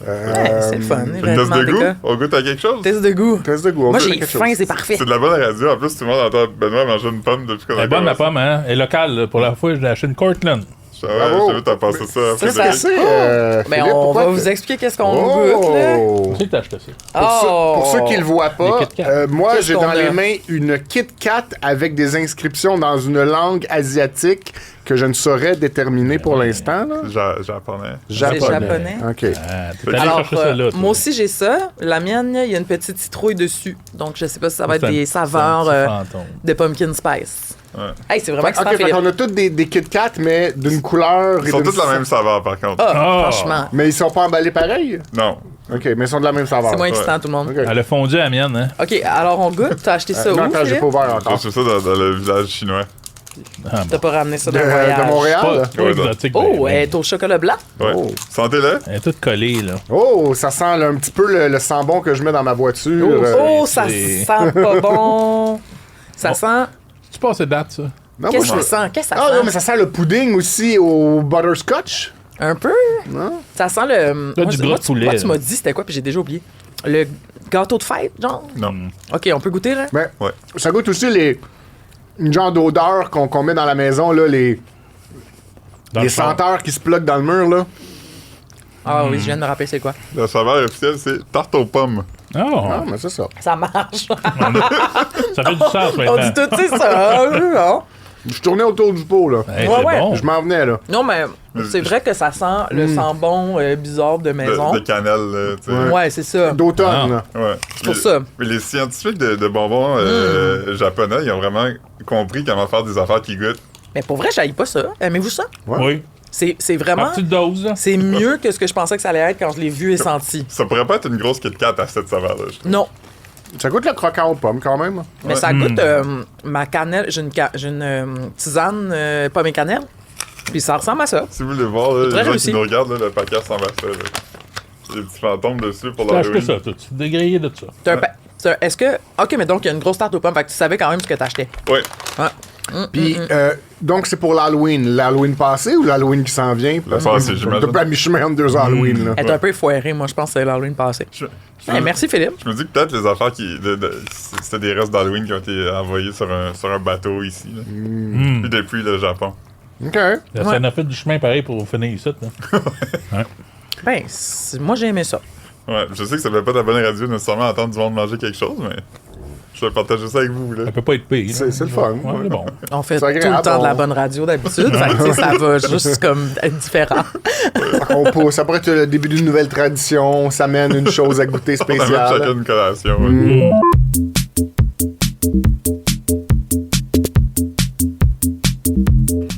c'est le fun. Une test de goût? On goûte à quelque chose? Test de goût. Test de goût. Moi, j'ai faim, c'est parfait. C'est de la bonne radio. En plus, tout le monde entend Benoît manger une pomme depuis qu'on a Elle est bonne, la pomme, hein? Elle est locale. Là. Pour la fois, je l'ai acheté une Cortland. Ouais, j'ai vu t'as pensé ça. C'est ça. C'est, Ben, Philippe, on pourquoi va que- vous expliquer qu'est-ce qu'on goûte, là. Tu sais que t'as acheté ça. Pour ceux qui ne le voient pas, Les Kit Kat. moi, Qu'est-ce j'ai qu'on dans a? les mains une Kit Kat avec des inscriptions dans une langue asiatique que je ne saurais déterminer pour l'instant. là. Japonais. C'est japonais. OK. Ah, t'es allé Alors, chercher celle-là. toi. moi aussi, j'ai ça. La mienne, il y a une petite citrouille dessus. Donc, je sais pas si ça va être C'est un- des c'est un saveurs petit fantôme. de pumpkin spice. Ouais. Hey, c'est vraiment OK, excitant, fait Philippe. qu'on a tous des Kit Kat, mais d'une couleur... Ils et sont d'une tous la même saveur, par contre. Ah, Ah. franchement. Mais ils sont pas emballés pareil? Non. OK, mais ils sont de la même saveur. C'est moins excitant, tout le monde. OK. Elle a fondu à la mienne, hein? OK, alors on goûte. T'as acheté ça non, où, attends, j'ai Philippe? pas ouvert J'ai encore. acheté ça dans le village chinois. T'as pas ramené ça De, d'un voyage. de Montréal? Pas Ouais, exotique. Oh, ben, elle est au chocolat blanc. Ouais. Oh. Sentez-le. Elle est toute collée, là. Oh, ça sent là, un petit peu le sambon que je mets dans ma voiture. Oh, ça c'est- sent pas bon. Ça sent... Tu passes de date, ça? Non, Qu'est-ce moi, que ça sent? Qu'est-ce que ça Ah sent? non, mais ça sent le pudding aussi au butterscotch. Un peu. Non? Ça sent le... Là, du gras de poulet, Moi, tu là. m'as dit c'était quoi, puis j'ai déjà oublié. Le gâteau de fête, genre? Non. OK, on peut goûter, là? Mais Ouais. ça goûte aussi une genre d'odeur qu'on met dans la maison, là, les Dans le char. senteurs qui se pluguent dans le mur, là. Ah oui, je viens de me rappeler c'est quoi. La saveur officielle, c'est tarte aux pommes. Oh, Ah, mais c'est ça. Ça marche. ça fait du sens On maintenant. dit tout, c'est ça. hein? Je tournais autour du pot, là. Hey, Ouais, c'est ouais. bon. Je m'en venais, là. Non, mais c'est vrai que ça sent le sambon bizarre de maison. De cannelle, là, tu sais. Ouais, c'est ça. D'automne, là. Ouais. C'est pour ça. Mais les scientifiques de bonbons japonais, ils ont vraiment compris comment faire des affaires qui goûtent. Mais pour vrai, j'haïs pas ça. Aimez-vous ça? Oui. C'est vraiment... En petite dose, là. C'est mieux que ce que je pensais que ça allait être quand je l'ai vu et senti. Ça pourrait pas être une grosse Kit Kat à cette saveur-là, je trouve. Non. Ça goûte le croquant aux pommes, quand même. Mais ça goûte ma cannelle. J'ai une tisane pomme et cannelle. Puis ça ressemble à ça. Si vous voulez voir, là, Très les gens réussi. qui nous regardent, là, le paquet ressemble à ça. Là. Il y a des petits fantômes dessus pour T'as acheté l'Halloween. ça, toi. Tu t'es dégrayé de ça. C'est un Est-ce que... OK, mais donc, il y a une grosse tarte aux pommes. Fait que tu savais quand même ce que t'achetais. Ouais. Ouais. Puis, donc, c'est pour l'Halloween. L'Halloween passé ou l'Halloween qui s'en vient? Le passé, j'imagine. De pas à mi-chemin entre deux Halloween, là. Elle est un peu foirée. Moi, je pense que c'est l'Halloween passé. Hey, merci, Philippe. Je me dis que peut-être les affaires c'était des restes d'Halloween qui ont été envoyés sur un bateau ici. Là. Puis depuis le Japon. OK. Ça en a fait du chemin pareil pour finir ici, là. Ben, moi, j'ai aimé ça. Ouais, je sais que ça fait pas de la bonne radio nécessairement entendre du monde manger quelque chose, mais je vais partager ça avec vous. Là. Ça peut pas être pire. là. C'est le fun. Ouais, c'est bon. On fait C'est tout agréable, le temps de la on- bonne radio d'habitude. Fait que, tu sais, ça va juste comme être différent. Ça pourrait être le début d'une nouvelle tradition. On s'amène une chose à goûter On a même chacun spéciale. une collation. ouais.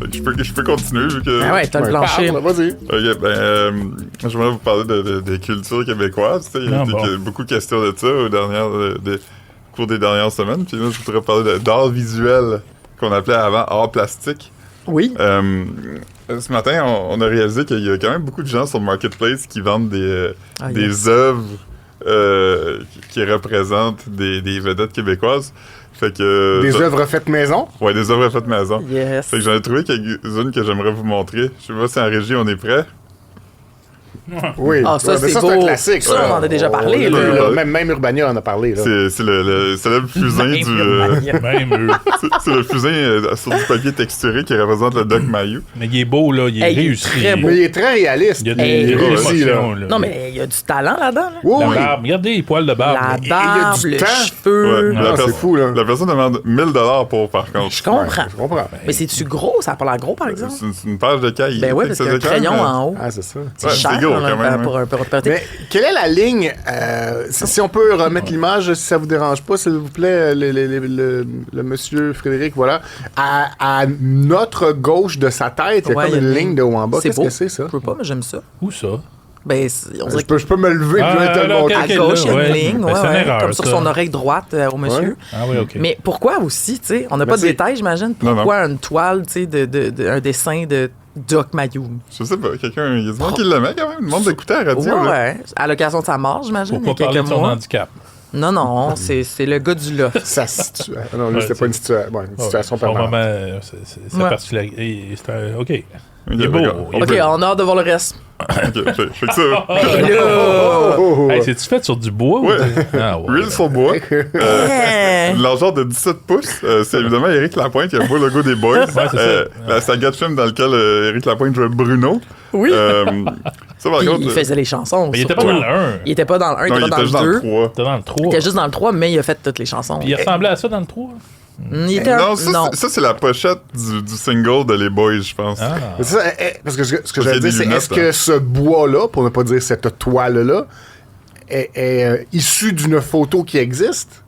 Fait que je peux continuer vu que. Ah ouais, t'as le plancher. Parle, vas-y. Ok, je voulais vous parler des cultures québécoises. Tu sais, il y a Ah, été bon. beaucoup de questions de ça au cours des dernières semaines. Puis là, je voudrais parler d'art visuel qu'on appelait avant art plastique. Oui. Ce matin, on a réalisé qu'il y a quand même beaucoup de gens sur le Marketplace qui vendent des yes. œuvres qui représentent des vedettes québécoises. Fait que, Des œuvres faites maison. Ouais, des œuvres faites maison. Yes. Fait que j'en ai trouvé quelques-unes que j'aimerais vous montrer. Je sais pas si en régie on est prêt. Oui. Ah, ça, Ouais, mais c'est c'est un beau. classique. Ça, on en a déjà parlé, Oui, là. Même Urbania en a parlé. Là. C'est le célèbre fusain Même eux. c'est le fusain sur du papier texturé qui représente le Doc Mayou. Mais il est beau, là. Il est Hey, il est réussi. très beau. Mais il est très réaliste. Il y a Hey, des réussi, émotions, là. Non, mais il y a du talent là-dedans. Là. Oui, La oui. barbe. Regardez les poils de barbe. La là. il y a barbe, du les temps. cheveux. Ouais. Ah, c'est fou, là. La personne demande 1000$ pour, par contre. Je comprends. Ouais, je comprends. Mais c'est-tu gros? Ça a pas l'air gros, par exemple? C'est une page de cahier. Ben oui, Fait parce que qu'il y a un ça fait quand crayon même, en haut. Ah, c'est ça. C'est ouais, cher c'est gros, là, quand même, pour prêter. Mais quelle est la ligne, si on peut remettre l'image, si ça vous dérange pas, s'il vous plaît, le monsieur Frédéric, voilà, à notre gauche de sa tête, il y a Ouais, comme une ligne de haut en bas. C'est Qu'est-ce beau. que c'est, ça? Je peux pas, mais j'aime ça. Où ça? Ben, on dirait Je peux me lever et je vais te le là, montrer. à ok, gauche, il y a là, une ouais. ligne, Ben, c'est une erreur, comme sur ça. son oreille droite au monsieur. Ah oui, OK. Mais pourquoi aussi, tu sais? On n'a Mais pas de c'est- détails, j'imagine. Non, non. Pourquoi une toile, tu sais, un dessin de Doc Mayou? Je sais pas, il y a du monde qui l'aimait quand même. Le monde d'écouter à la radio. Ouais, là. ouais. À l'occasion de sa mort, j'imagine, Pour il y a pas parler quelques de son mois. handicap. Non, non, c'est le gars du loft. Ça situe. Non, lui, Ouais, c'était c'est- pas une situation Ouais, permanente. son moment, c'est Ouais. particulier. OK. Il est beau. d'accord. il est OK, beau. on a hâte de voir le reste. Ok, fait que ça, Et là... Hey, c'est-tu fait sur du bois? Ouais. Ah, ouais. Reel sur bois. Hein? L'argent de 17 pouces, c'est évidemment Éric Lapointe qui a le beau logo des Boys. c'est ça. La saga de film dans laquelle Éric Lapointe jouait Bruno. Oui. Ça, par Puis contre, il faisait les chansons. Mais il était pas surtout. dans le 1. Il était pas dans le 1, il non, était il pas était juste dans dans le le 2. 3. Il était dans le 3. Il était juste dans le 3, mais il a fait toutes les chansons. Puis il ressemblait à ça dans le 3. Il était Non, non. ça, c'est la pochette du single de Les Boys, je pense. Ah. Mais c'est ça, parce que ce que qu'il y j'allais a des dire, c'est lunettes, est-ce que ce bois-là, pour ne pas dire cette toile-là, est issu d'une photo qui existe?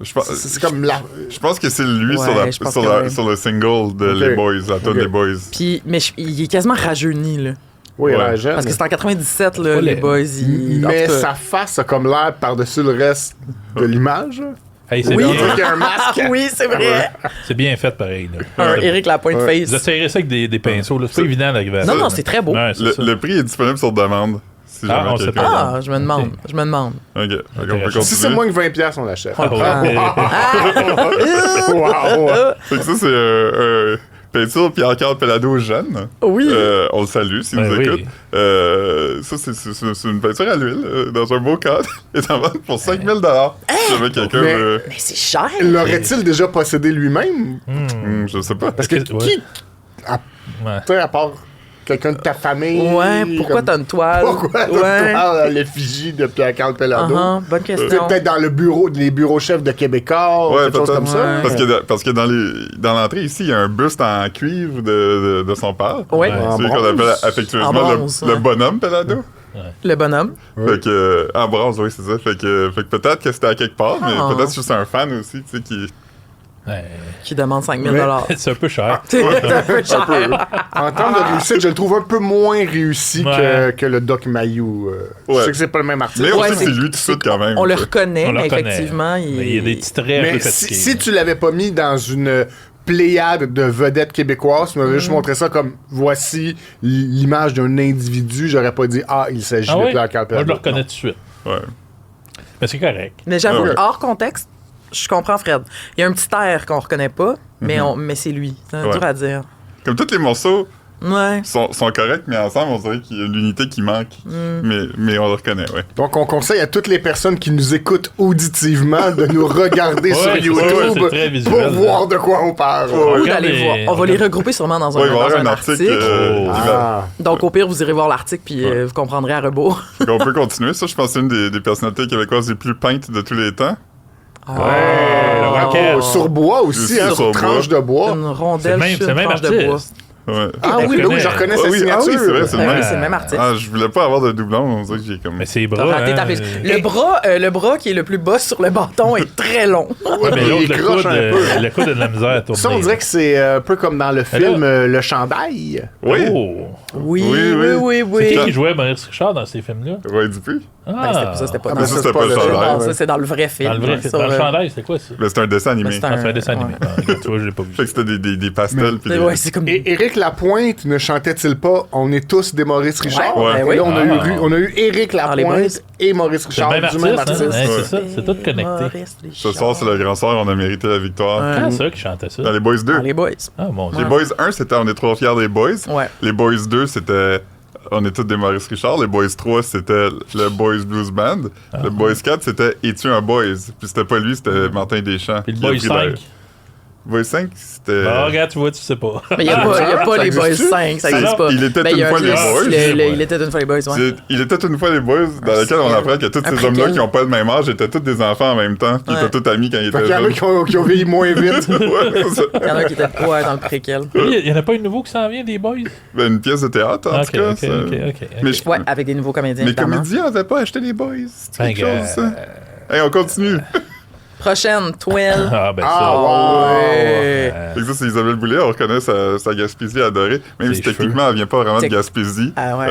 Je pense, C'est comme la... je pense que c'est lui Ouais, je pense que oui. sur le single de Ok. Les Boys, la tune Ok. des Boys. Puis, mais il est quasiment rajeuni, là. Oui, Ouais. la jeune. Parce que c'est en 97, là, pas les laid. boys. En Mais tout cas. sa face a comme l'air par-dessus le reste de l'image. Hey, c'est Oui. On bien, dirait qu'il y a un masque. Oui, c'est vrai. c'est bien fait pareil. Là. Un Éric Lapointe Ouais. Vous face. essayerez ça avec des pinceaux. là. C'est pas évident d'arriver à ça. Non, non, là. c'est très beau. Ouais, c'est ça. Le prix est disponible sur demande. Si Ah, jamais on sait quelqu'un- pas. Ah, je me demande. Ok. Je me demande. Ok, fait qu'on peut Intéressant. Si c'est continuer. moins que 20$, on l'achète. On le prend. Wow! Fait que ça, c'est peinture Pierre-Carl Pelado jeune. Oui. On le salue s'il Ben nous oui. écoute. Ça, c'est une peinture à l'huile dans un beau cadre. Et en vente pour 5 000 Si jamais quelqu'un Mais- veut. Mais c'est cher. L'aurait-il déjà possédé lui-même? Je sais pas. Parce que Ouais. qui, Ouais. tu sais, à part quelqu'un de ta famille... Ouais, pourquoi comme- t'as une toile? Pourquoi t'as Ouais. à l'effigie de Pierre-Carl Pelado? Bonne C'est question. peut-être dans le bureau, les bureaux chefs de Québécois, Ouais, quelque chose peut-être. comme ça. Ouais. Parce que dans l'entrée ici, il y a un buste en cuivre de son père. Oui, Ouais. C'est lui En qu'on appelle bronze. affectueusement En bronze, le ouais. bonhomme Pelado. le bonhomme. Fait que, en bronze, oui, c'est ça. Fait que peut-être que c'était à quelque part, mais Ah. peut-être que c'est un fan aussi, tu sais, qui. Ouais. Qui demande 5 000 C'est un peu cher. C'est un peu cher. En termes de réussite, je le trouve un peu moins réussi Ouais. que le Doc Mayou. Je Ouais. sais que c'est pas le même artiste. Mais on Ouais, sait que c'est c'est- lui tout de suite quand même. On le tu sais. reconnaît, On le mais reconnaît. effectivement, Mais il y a des petits traits un peu Mais fatigués. si tu l'avais pas mis dans une pléiade de vedettes québécoisoises, tu m'avais juste montré ça comme voici l'image d'un individu, j'aurais pas dit il s'agit Ah de oui? Pierre-Carl Moi, je le Pelado. reconnais tout de suite. Ouais. Mais c'est correct. Mais j'avoue, Ouais. hors contexte, je comprends Fred. Il y a un petit air qu'on reconnaît pas, mais c'est lui. C'est Ouais. dur à dire. Comme tous les morceaux Ouais. sont corrects, mais ensemble, on dirait qu'il y a une unité qui manque. Mais on le reconnaît, ouais. Donc, on conseille à toutes les personnes qui nous écoutent auditivement de nous regarder Ouais, sur c'est ça, YouTube c'est très visuel, pour là. voir de quoi on parle. Ouais. Ou Regarde d'aller les- voir. On va les regrouper sûrement dans Ouais, il va y dans avoir un un article. Oh. qui va- Ah. Donc, au pire, vous irez voir l'article, puis vous comprendrez à rebours. On peut continuer. Ça, je pense que c'est une des personnalités québécoises les plus peintes de tous les temps. Le rocket. Sur bois aussi, Aussi, hein, sur sur bois. tranche de bois. Une rondelle C'est sur le une même tranche de bois. artiste. Ouais. Ah oui, reconnais. oui, je reconnais Ah sa oui, signature. c'est vrai, c'est le Ben oui, même. c'est le même artiste. Ah, je voulais pas avoir de doublon, on dirait que j'ai comme. Mais c'est les T'as bras. raté ta hein. fiche. Le bras qui est le plus bas sur le bâton est très long. Ouais, mais Il l'autre, croche un peu. le coude a de la misère à tourner. Ça, on dirait que c'est un peu comme dans le film Le Chandail. Oui. Oh. Oui, Oui, oui, oui. oui, C'est oui. qui jouait Maurice Richard dans ces films-là? Ouais, Dupuis. Ah, C'était pas Ah, dans mais ça, ça, c'était pas le chandail. Non, ouais. ça, c'est dans le vrai film. dans le vrai film. Sur, Dans le chandail, c'est quoi ça? Mais c'est un dessin animé. c'est Fait un- Ah, c'est un dessin animé. ouais. Ah, regarde, tu vois, je l'ai pas vu. que c'était des pastels. puis des- Ouais, c'est comme. Et Éric Lapointe ne chantait-il pas On est tous des Maurice Richard? Ouais, Ouais. ben oui. Et là, Ah. on a eu Éric les Lapointe boys. et Maurice C'est le Richard même du artiste, même hein? artiste. Ouais, Ouais. c'est ça, c'est tout connecté. Ce soir, c'est le grand soir, on a mérité la victoire. Ouais. Quand ça qui chantait ça? Dans les Boys 2. Dans les boys. Ah, mon Dieu. Les Boys 1, c'était On est trop fiers des Boys. Ouais. Les Boys 2, c'était On est tous des Maurice Richard. Les Boys 3, c'était le Boys Blues Band. Le Boys 4, c'était Es-tu un Boys? Puis c'était pas lui, c'était Martin Deschamps. Puis le qui a Boy pris 5. Boys 5, c'était. Ah, regarde, tu vois, tu sais pas. Mais il n'y a pas Ça les Boys existe-tu? 5, ça C'est- existe pas. Il était Ben, il y une a fois un- les Boys. Il était une fois les Boys, ouais. Il était une fois les Boys, dans lequel on apprend que tous Un ces hommes-là préquel. qui n'ont pas le même âge étaient tous des enfants en même temps, puis ils Ouais. étaient tous amis quand ils Fait étaient qu'il y en a jeunes. qui ont vieilli moins vite. Ouais, c'est ça. Il y en a qui étaient dans le préquel. Il y en a pas une nouveau qui s'en vient, des boys? Ben, une pièce de théâtre, en Ok, tout cas. ok, ça. ok. Mais je- Ouais, avec des nouveaux comédiens, mes évidemment. comédiens n'avaient pas acheté les Boys. C'est Ben, quelque chose, ça. Hey, on continue. Prochaine, 12. Ah, ben Ah, ça. wow. Ouais. Fait que ça, c'est Isabelle Boulay, on reconnaît sa Gaspésie adorée. Même Ses si techniquement, elle vient pas vraiment de C'est- Gaspésie. Ah ouais.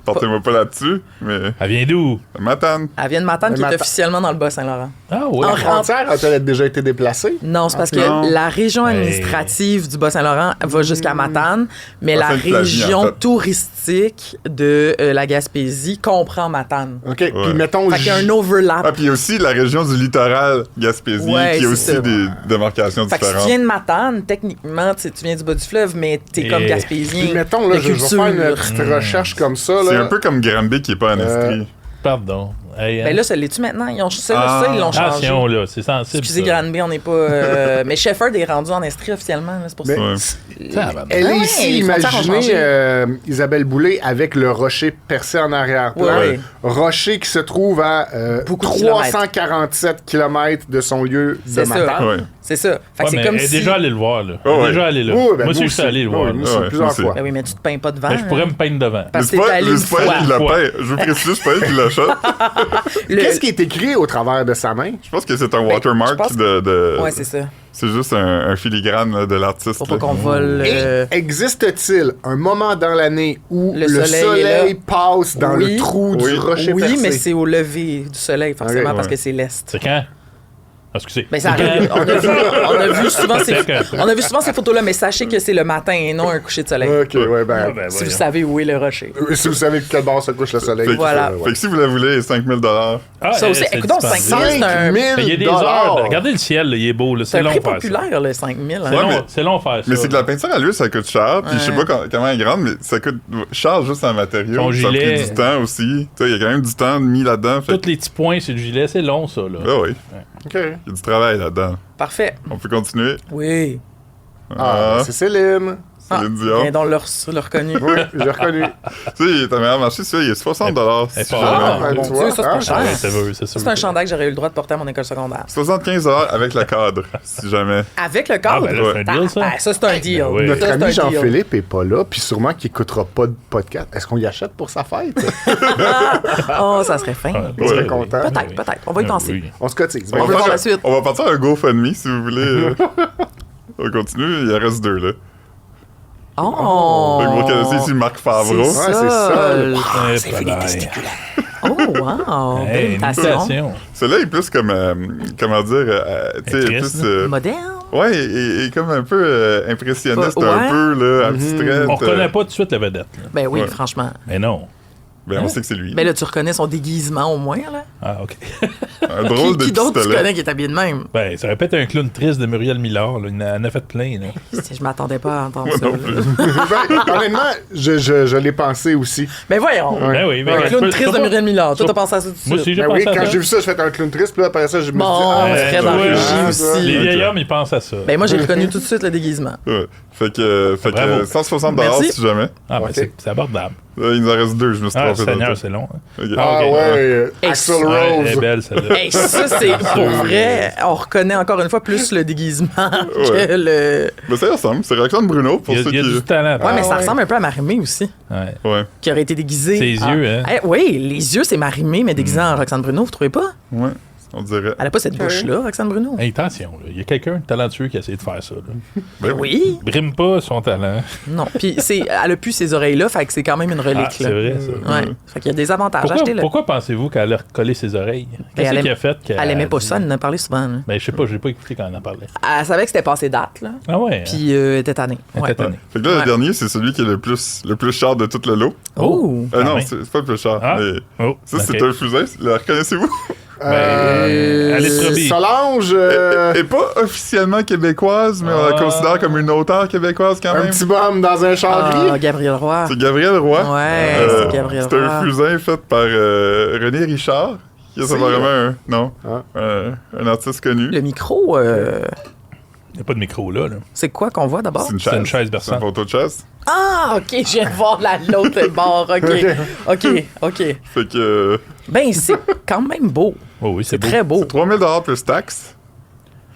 Portez-moi pas là-dessus, mais. Elle vient d'où? Matane. Elle vient de Matane, qui est Matane. officiellement dans le Bas-Saint-Laurent. Ah, ouais. En- La frontière a-t-elle déjà été déplacée? Non, c'est parce Non. que la région Mais- administrative du Bas-Saint-Laurent va jusqu'à Matane, mais la c'est une Flavie, en région fait. touristique de la Gaspésie comprend Matane. OK. Puis mettons. Fait qu'il y a un overlap. Ah, puis aussi la région du littoral Gaspésie, Ouais, qui a c'est aussi ça. des démarcations Fait que si différentes. tu viens de Matane, techniquement, tu viens du bas du fleuve, mais t'es comme Et- gaspésien. Puis mettons, là, de je vais faire une petite recherche comme ça. C'est Là. un peu comme Granby qui est pas en Estrie. Pardon. Hey, Ben là, ça l'est-tu maintenant? Ils ont, ça, ils l'ont changé. attention, là, c'est sensible. Excusez, ça. Granby, on n'est pas... mais Shefford est rendu en Estrie officiellement, là, c'est pour ça. Mais Ouais. Tabarnak. elle Ah est ouais, ici, les frontières ont imaginez changé. Isabelle Boulay avec le rocher percé en arrière-plan. Ouais. Rocher qui se trouve à Beaucoup de 347 km de son lieu de C'est ça. Matane. Ouais. C'est ça. Fait que Ouais, c'est mais comme elle est si... déjà allé le voir, là. Elle Oh, est ouais. déjà allé là. Oui, ben, moi aussi, je aussi. suis allé le voir. Oui, là. moi aussi, Ouais, plusieurs moi aussi. fois. Ben oui, mais tu te peins pas devant. Ben, je pourrais me peindre devant. Mais Parce c'est que t'es pas, allé mais une c'est pas fois. elle qui l'a Fois. peint. Je vous précise, c'est pas elle qui l'achète. Le- Qu'est-ce qui est écrit au travers de sa main? Je pense que c'est un je watermark pense- de... Ouais, c'est ça. C'est juste un filigrane là, de l'artiste. Pour pas là. qu'on vole... Et existe-t-il un moment dans l'année où Le le soleil soleil, est là? passe dans Oui. le trou Oui. du rocher percé? Oui, mais c'est au lever du soleil, forcément, Ok, parce ouais. que c'est l'est. C'est quand? Ah, excusez. Ben, ça arrive. On a vu souvent ces, C'est quand? on a vu souvent ces photos-là, mais sachez que c'est le matin et non un coucher de soleil. Ok, ouais, ben, Ah, ben, Si vous voyons. savez où est le rocher. si vous savez de quel bord se couche le soleil. Fait que, Voilà. fait que si vous la voulez, 5000 $. Ah, Ça aussi, c'est écoute donc, dispendieux. 5 000, c'est un- 5 000 Mais il y a des heures. Regardez le ciel, là, il est beau. là. C'est C'est un long prix faire ça. populaire, le 5 000. hein. C'est long, mais- c'est long faire ça. Mais c'est que la peinture à l'huile, ça coûte cher. Puis je sais Ouais. pas comment elle est grande, mais ça coûte cher juste en matériaux. Son Ça a gilet. pris du temps aussi. Tu sais, il y a quand même du temps mis là-dedans. Fait Tous les petits points sur le gilet, c'est long, ça. Là. Ah oui, Ok. il y a du travail là-dedans. Parfait. On peut continuer. Oui. Ah, c'est Céline. Céline Dion. Viens donc le reconnu. Oui, j'ai reconnu. Tu sais, ta meilleure marché, celui-là, il est 60 $. Elle est si pas jamais. Ah, Ah, mon tu Dieu, vois, ça, c'est hein? pas cher. Ouais, c'est sûr. C'est un chandail que j'aurais eu le droit de porter à mon école secondaire. 75 $ avec le cadre, si jamais. Avec le Ah, cadre. ben là, c'est un deal, ça. Ah, ça, c'est un deal. oui. Notre Ça, c'est ami un deal. Jean-Philippe est pas là, puis sûrement qu'il écoutera pas de podcast. Est-ce qu'on y achète pour sa fête? Oh, ça serait fin. On serait Ouais. content. Peut-être, peut-être. On va y Ah, penser. oui. On se cotise. On va va, voir faire, la suite. on va partir un GoFundMe, si vous voulez. On continue, il en reste 2, là. Oh! Fait que vous connaissez ici Marc Favreau. C'est Ouais, c'est ça. Eh, C'est bye-bye. Oh, wow! Belle Hey, une imitation. imitation. Celui-là est plus comme, comment dire, tu sais, Triste, plus... Moderne? ouais, et comme un peu impressionniste, Ouais. un peu, là, abstraite. On reconnaît pas tout de suite la vedette. là. Ben oui, Ouais. franchement. Mais non. Ben, on sait que c'est lui. Ben là, tu reconnais son déguisement au moins, là. Ah, OK. Un drôle de Qui d'autre tu pistolet. connais qui est habillé de même? Ben, ça répète un clown triste de Muriel Millard. Là. Il en a fait plein. Là. Je m'attendais pas à entendre Moi ça. non là. plus. Ben, honnêtement, je l'ai pensé aussi. Ben voyons! Ouais. Ben oui, mais Un je clown peux- triste je de peux Muriel Millard. Toi, je- t'as pensé à ça tout de Moi aussi, suite. j'ai Ben pensé oui, à quand ça. j'ai vu ça, je fais un clown triste, puis là, après ça, je me Bon, suis dit, on ah, serait dans ouais. le Régie Ah, aussi. Les Ok. vieils hommes, ils pensent à ça. Ben moi, j'ai reconnu tout de suite le déguisement. Ouais. Fait que Bravo. 160 $ Merci. si jamais. Ah, ben, Ok. c'est abordable. Là, il nous en reste 2, je me suis Ah, trompé. Seigneur, tantôt. c'est long. hein. Ok. Ah ok. ouais, Hey, Axl Ouais, elle est Rose. belle, celle-là. Hey, ça, c'est pour vrai. On reconnaît encore une fois plus le déguisement Ouais. que le. Ben, ça y ressemble. C'est Roxane Bruno, pour Il y a, ceux il y a qui... du talent. Ouais, mais ça ouais. ressemble un peu à Marimé aussi, Ouais. Ouais, qui aurait été déguisée. Ses yeux, hein. Oui, les yeux, c'est Marimé, mais déguisé en Roxane Bruno, vous trouvez pas? ouais, on dirait. Elle a pas cette bouche-là, Roxane Bruno. Hey, attention, là. Il y a quelqu'un de talentueux qui a essayé de faire ça. Là. Ben Oui. Brime pas son talent. Non. Puis elle a plus ces oreilles-là, fait que c'est quand même une relique. Ah, c'est là. vrai, ça. Ouais. Fait qu'il y a des avantages. Achetez-le. Pourquoi pensez-vous qu'elle a recollé ses oreilles? Qu'est-ce elle qui aime- a fait qu'elle Elle aimait pas dit- ça, elle en a parlé souvent. là. Ben, je sais pas, j'ai pas écouté quand elle en parlait. Elle savait que c'était passé date, là. Ah ouais. Puis elle était tannée. Elle Ouais. était tannée. Fait que là, Ouais. le dernier, c'est celui qui est le plus cher de tout le lot. Oh! Ah, Non, ouais. c'est pas le plus cher. Ah. Mais Oh, ça, c'est ok. un fusain. Le reconnaissez-vous? Alice Robbie. Solange, Elle est pas officiellement québécoise, mais on la Ah. considère comme une auteure québécoise quand un même. petit bum dans un champ Ah, gris. Gabriel Roy. C'est Gabriel Roy. Ouais, c'est Gabriel C'est Roy. un fusain fait par René Richard. Qui est C'est vraiment non, Ah. un artiste connu. Le micro, Il n'y a pas de micro là. là. c'est quoi qu'on voit d'abord? C'est une C'est chaise. une chaise C'est berçante. une photo de chaise. Ah, ok, je viens de voir l'autre bord. Ok. Fait que Ben, c'est quand même beau. Oh oui, c'est beau. Très beau. 3000 $ plus taxes.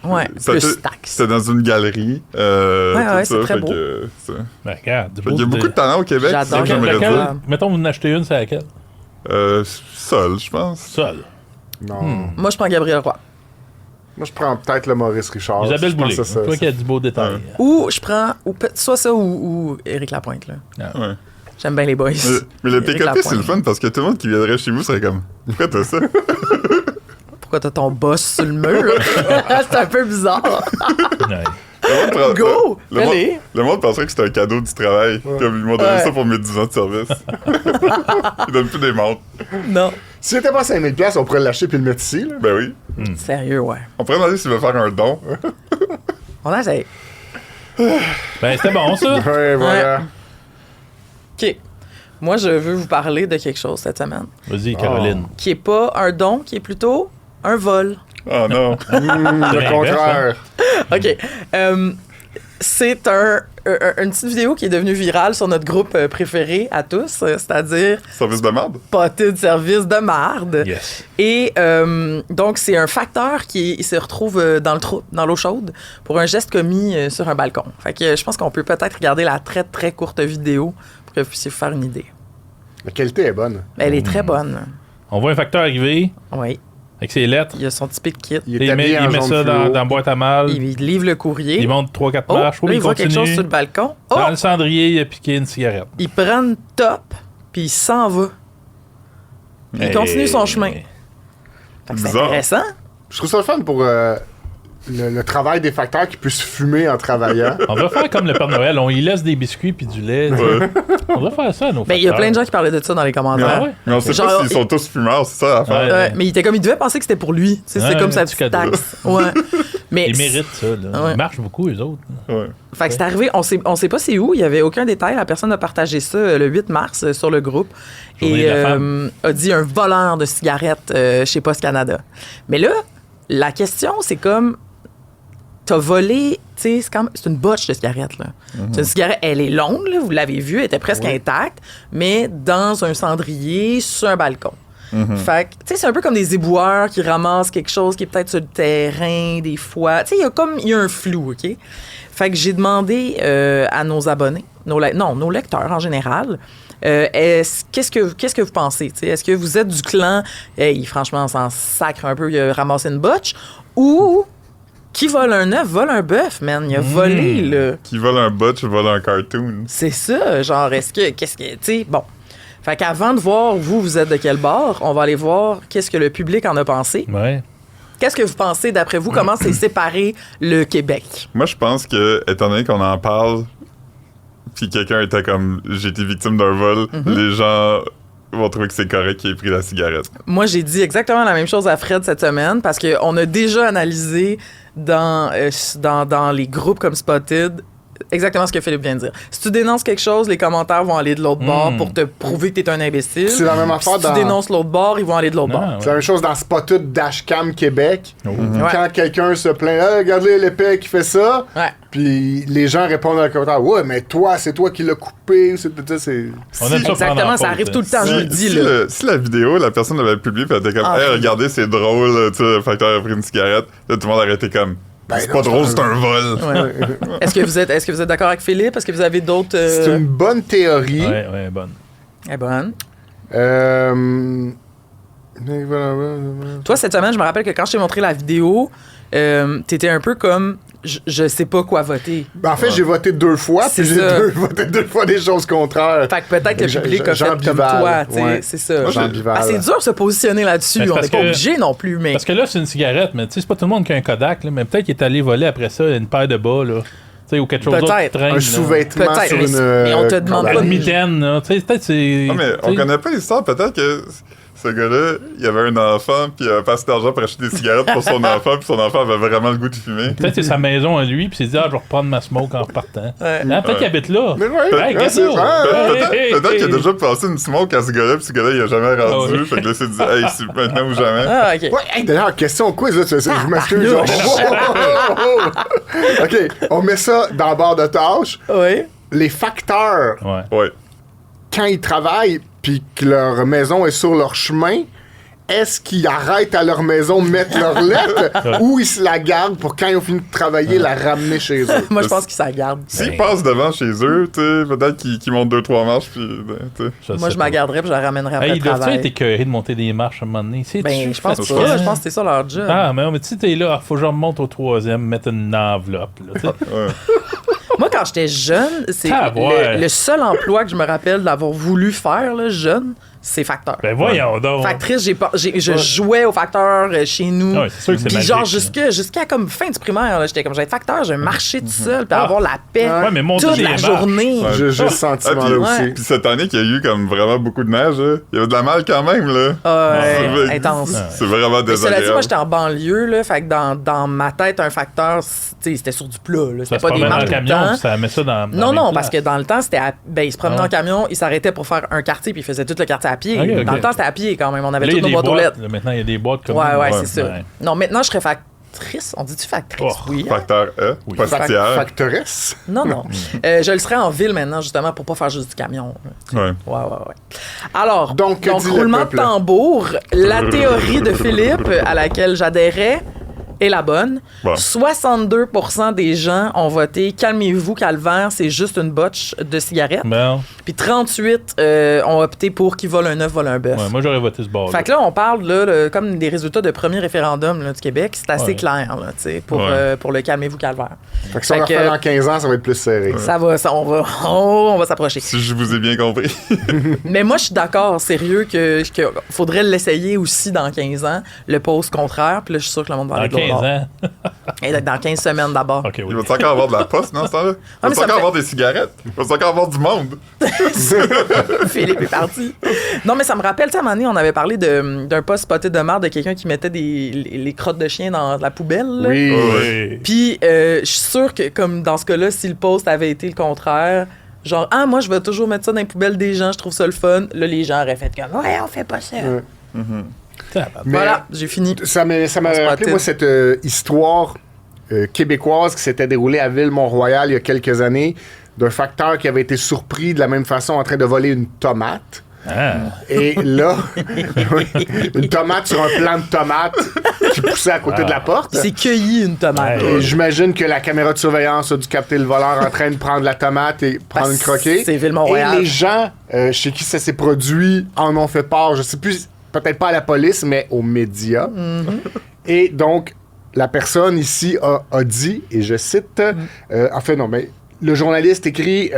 Ouais, Ça plus fait- taxe. C'était dans une galerie. Ouais, tout c'est ça, très fait beau. que, ça. Ben, regarde. Fait qu'il y a beaucoup de talent au Québec, c'est ça J'adore que j'aimerais Gabriel dire. Roy. Mettons, vous en achetez une, c'est laquelle? Seul, je pense. Seul. Non. Moi, je prends Gabriel Roy. Moi, je prends peut-être le Maurice Richard. Isabelle Je pense Boulay. que c'est Toi ça. qui as du beau détail. Ou je prends soit ça ou Éric Lapointe. Là. Ouais. J'aime bien les boys. Mais le Éric TKP, c'est le Lapointe. fun parce que tout le monde qui viendrait chez vous serait comme pourquoi t'as ça? Pourquoi t'as ton boss sur le mur? C'est un peu bizarre. Ouais. Le monde Go! le monde- Allez! le monde penserait que c'était un cadeau du travail. Comme ils m'ont donné Ouais. ça pour mes 10 ans de service. Ils donnent plus des montres. Non. Si c'était pas 5000$, on pourrait l'acheter puis le mettre ici. Là. Ben oui. Sérieux, ouais. On pourrait demander s'il veut faire un don. On essaie. Ben, c'était bon, ça. Ouais, voilà. OK. Moi, je veux vous parler de quelque chose cette semaine. Vas-y, Caroline. Qui est pas un don, qui est plutôt un vol. Oh non. Le contraire. OK. C'est une petite vidéo qui est devenue virale sur notre groupe préféré à tous, c'est-à-dire Service de merde? Pâté de service de marde. Yes. Et donc, c'est un facteur qui se retrouve dans l'eau chaude pour un geste commis sur un balcon. Fait que je pense qu'on peut peut-être regarder la très, très courte vidéo pour que vous puissiez vous faire une idée. La qualité est bonne. Elle est très bonne. On voit un facteur arriver Oui. avec ses lettres. Il a son typique kit. Il est Il habillé met, en il met jaune ça fluo. dans la boîte à mal. Il livre le courrier. Il monte 3-4 Oh, marches. là, Oui, il voit quelque continue. chose sur le balcon. Oh! Dans le cendrier, il a piqué une cigarette. Il prend une top, puis il s'en va. Puis il continue son chemin. Fait que c'est Bizarre. intéressant. Je trouve ça le fun pour le travail des facteurs qui puissent fumer en travaillant. On va faire comme le Père Noël. On y laisse des biscuits puis du lait. Ouais. On va faire ça à nos Ben, il y a facteurs. plein de gens qui parlaient de ça dans les commentaires. Ah ouais? Mais on sait Genre, pas s'ils sont tous fumeurs, c'est ça l'affaire. Ouais. Ouais, mais il devait penser que c'était pour lui. Tu sais, c'est Ouais, comme sa petit petite cadeau. taxe. Ouais. Mais Ils méritent ça. Là. Ouais. Ils marchent beaucoup, eux autres. Ouais. Fait que c'est arrivé, on sait pas c'est où, il y avait aucun détail. La personne a partagé ça le 8 mars sur le groupe Journée et de la femme. a dit un voleur de cigarettes chez Post Canada. Mais là, la question, c'est comme t'as volé, tu sais, c'est une botche de cigarette, là. C'est une cigarette, elle est longue, là, vous l'avez vu, elle était presque intacte, mais dans un cendrier sur un balcon. Fait que, tu sais, c'est un peu comme des éboueurs qui ramassent quelque chose qui est peut-être sur le terrain, des fois. Tu sais, il y a un flou, OK? Fait que j'ai demandé à nos abonnés, nos lecteurs en général, qu'est-ce que vous pensez? T'sais? Est-ce que vous êtes du clan, hey, franchement, on s'en sacre un peu, il a ramassé une botche, ou qui vole un œuf, vole un bœuf, man? Il a volé, là. Qui vole un botch, vole un cartoon. C'est ça, genre, qu'est-ce que, tu sais, bon. Fait qu'avant de voir, vous êtes de quel bord, on va aller voir qu'est-ce que le public en a pensé. Ouais. Qu'est-ce que vous pensez, d'après vous, comment s'est séparé le Québec? Moi, je pense que, étant donné qu'on en parle, puis quelqu'un était comme j'ai été victime d'un vol, les gens vont trouver que c'est correct qu'il ait pris la cigarette. Moi, j'ai dit exactement la même chose à Fred cette semaine parce qu'on a déjà analysé dans les groupes comme Spotted exactement ce que Philippe vient de dire. Si tu dénonces quelque chose, les commentaires vont aller de l'autre bord pour te prouver que t'es un imbécile. C'est la même affaire Si tu dans- dénonces l'autre bord, ils vont aller de l'autre Non, bord. ouais. C'est la même chose dans Spotted Dashcam Québec. Ouais. Quand quelqu'un se plaint, hey, regardez l'épée qui fait ça, Ouais. puis les gens répondent dans le commentaire, ouais, mais toi, c'est toi qui l'as coupé. C'est. On aime ça Exactement, prendre en ça faute, arrive là. tout le temps, je vous le dis, si, là. si la vidéo, la personne l'avait publiée, puis elle était comme Ah, hey, oui. regardez, c'est drôle, tu sais, le facteur a pris une cigarette. Là, tout le monde aurait été comme c'est non, pas c'est drôle, pas c'est un vol. Ouais. Est-ce que vous êtes d'accord avec Philippe? Est-ce que vous avez d'autres... C'est une bonne théorie. Ouais, bonne. Eh bonne. Euh... Toi, cette semaine, je me rappelle que quand je t'ai montré la vidéo, t'étais un peu comme... Je sais pas quoi voter. Ben, en fait, j'ai voté 2 fois, C'est puis j'ai ça. voté 2 fois des choses contraires. Fait que peut-être que le Jean- public a Jean fait comme Bival, toi, tu sais, ouais. c'est ça. Moi, Jean Bival. Ah, c'est dur de se positionner là-dessus, Ben, c'est on parce n'est pas que- obligé non plus, mais... Parce que là, c'est une cigarette, mais tu sais, c'est pas tout le monde qui a un Kodak, là, mais peut-être qu'il est allé voler après ça une paire de bas, là. Tu sais, ou quelque chose d'autre qui Peut-être. traîne. Un là. sous-vêtement Peut-être, sur mais- une. mais on te demande corde. pas Une de- mitaine, là. Tu sais, peut-être c'est. Non, mais on tu sais, connaît pas l'histoire. Peut-être que ce gars-là, il avait un enfant, puis il avait pas assez d'argent pour acheter des cigarettes pour son enfant, puis son enfant avait vraiment le goût de fumer. Peut-être c'est sa maison à lui, puis il s'est dit, ah, je vais reprendre ma smoke en repartant. Ouais. Hein, peut-être qu'il habite là. Mais ouais, Hey, ouais, regarde c'est ça. vrai. Peut-être qu'il a déjà passé une smoke à ce gars-là, puis ce gars-là, il a jamais rendu. ouais. Fait que là, il s'est dit, hey, c'est maintenant ou jamais. Ah, OK. Ouais, hey, d'ailleurs, question quiz, là, je m'excuse. genre. OK, on met ça dans la barre de tâches. Oui. Les facteurs, Ouais. Ouais. quand ils travaillent puis que leur maison est sur leur chemin, est-ce qu'ils arrêtent à leur maison de mettre leur lettre ou ils se la gardent pour quand ils ont fini de travailler, la ramener chez eux? Moi, je pense qu'ils s'en gardent. S'ils passent devant chez eux, tu sais, peut-être qu'ils montent 2-3 marches, puis, ben, tu sais. Moi, je m'en garderais puis je la ramènerais après Hey, le ils doivent-tu travail. être écœurés de monter des marches à un moment donné? Ben, je pense pas. fatigant. Je pense que c'est ça leur job. Ah, mais tu sais, t'es là, faut que je remonte au 3e, mettre une enveloppe, là, tu sais. Ouais. Moi, quand j'étais jeune, c'est Ah, ouais. le seul emploi que je me rappelle d'avoir voulu faire, là, jeune, c'est facteur. Ben voyons donc. Factrice, je jouais au facteur chez nous. Ah ouais, c'est sûr que c'est Puis magique, genre, ça. jusqu'à comme fin du primaire, là, j'étais comme, j'allais être facteur, je vais marcher tout seul, puis avoir la paix Ouais, mais monter toute les la marches. journée. Ouais. J'ai ce sentiment-là Ouais. aussi. Puis cette année qu'il y a eu comme vraiment beaucoup de neige, là, il y avait de la mal quand même, là. Ouais, C'est- intense. C'est vraiment Mais cela dit, désagréable. moi, j'étais en banlieue, là, fait que dans ma tête, un facteur, tu sais, c'était sur du plat, là. Ça C'était se pas des promène dans marches le tout le camion, temps. puis ça met ça dans Non, les non, places. parce que dans le temps, c'était il se promenait Ah. en camion, il s'arrêtait pour faire un quartier, puis il faisait tout le quartier à pied. Ok, ok. Dans le temps, c'était à pied quand même. On avait Là, il y toutes a nos des boîtes aux boîtes. lettres. Là, maintenant, il y a des boîtes comme Ouais, Ouais. c'est ça. Ouais. Non, maintenant, je serais factrice. On dit-tu factrice? Oh, Oui. hein? Facteur E, Oui. postière. Factoresse. Non, non. Je le serais en ville maintenant, justement, pour pas faire juste du camion. Ouais. Ouais. Alors, Donc, que dit le roulement de peuple? tambour, la théorie de Philippe, à laquelle j'adhérais, est la bonne. Bon. 62% des gens ont voté « Calmez-vous, calvaire, c'est juste une botche de cigarettes Bon. ». Puis 38 ont opté pour « Qui vole un œuf, vole un bœuf Ouais, moi, j'aurais voté ce bord. Fait que là, on parle là, comme des résultats de premier référendum là, du Québec. C'est assez Ouais. clair là, tu sais, Ouais. pour le calmez-vous calvaire. Fait que si on Fait le que- refait dans 15 ans, ça va être plus serré. On va s'approcher. Si je vous ai bien compris. Mais moi, je suis d'accord, sérieux, que faudrait l'essayer aussi dans 15 ans, le pause contraire. Puis là, je suis sûr que le monde va Dans aller de 15 l'autre bord. ans. Et dans 15 semaines d'abord. OK, oui. Il va-tu encore avoir de la poste, non, ce temps-là? Il mais va-tu ça me encore fait- avoir des cigarettes? Il va-tu encore avoir du monde? Philippe est parti. Non, mais ça me rappelle, tu sais, à un moment donné, on avait parlé d'un poste spoté de marde de quelqu'un qui mettait les crottes de chien dans la poubelle. là. Oui. Oui. Puis, je suis sûre que, comme dans ce cas-là, si le post avait été le contraire, genre, moi, je vais toujours mettre ça dans les poubelles des gens, je trouve ça le fun. Là, les gens auraient fait comme, ouais, on fait pas ça. Ouais. Tabarnak. Mais Voilà, j'ai fini. ça m'a On se rappelé, battait. moi, cette histoire québécoise qui s'était déroulée à Ville-Mont-Royal il y a quelques années, d'un facteur qui avait été surpris de la même façon en train de voler une tomate. Ah. Et là, une tomate sur un plant de tomate qui poussait à côté de la porte. Il s'est cueilli une tomate. Ouais. Et j'imagine que la caméra de surveillance a dû capter le voleur en train de prendre la tomate et prendre une croquée. C'est Ville-Mont-Royal. Et les gens chez qui ça s'est produit en ont fait part, je sais plus, peut-être pas à la police, mais aux médias. Et donc, la personne ici a dit, et je cite, enfin non, mais le journaliste écrit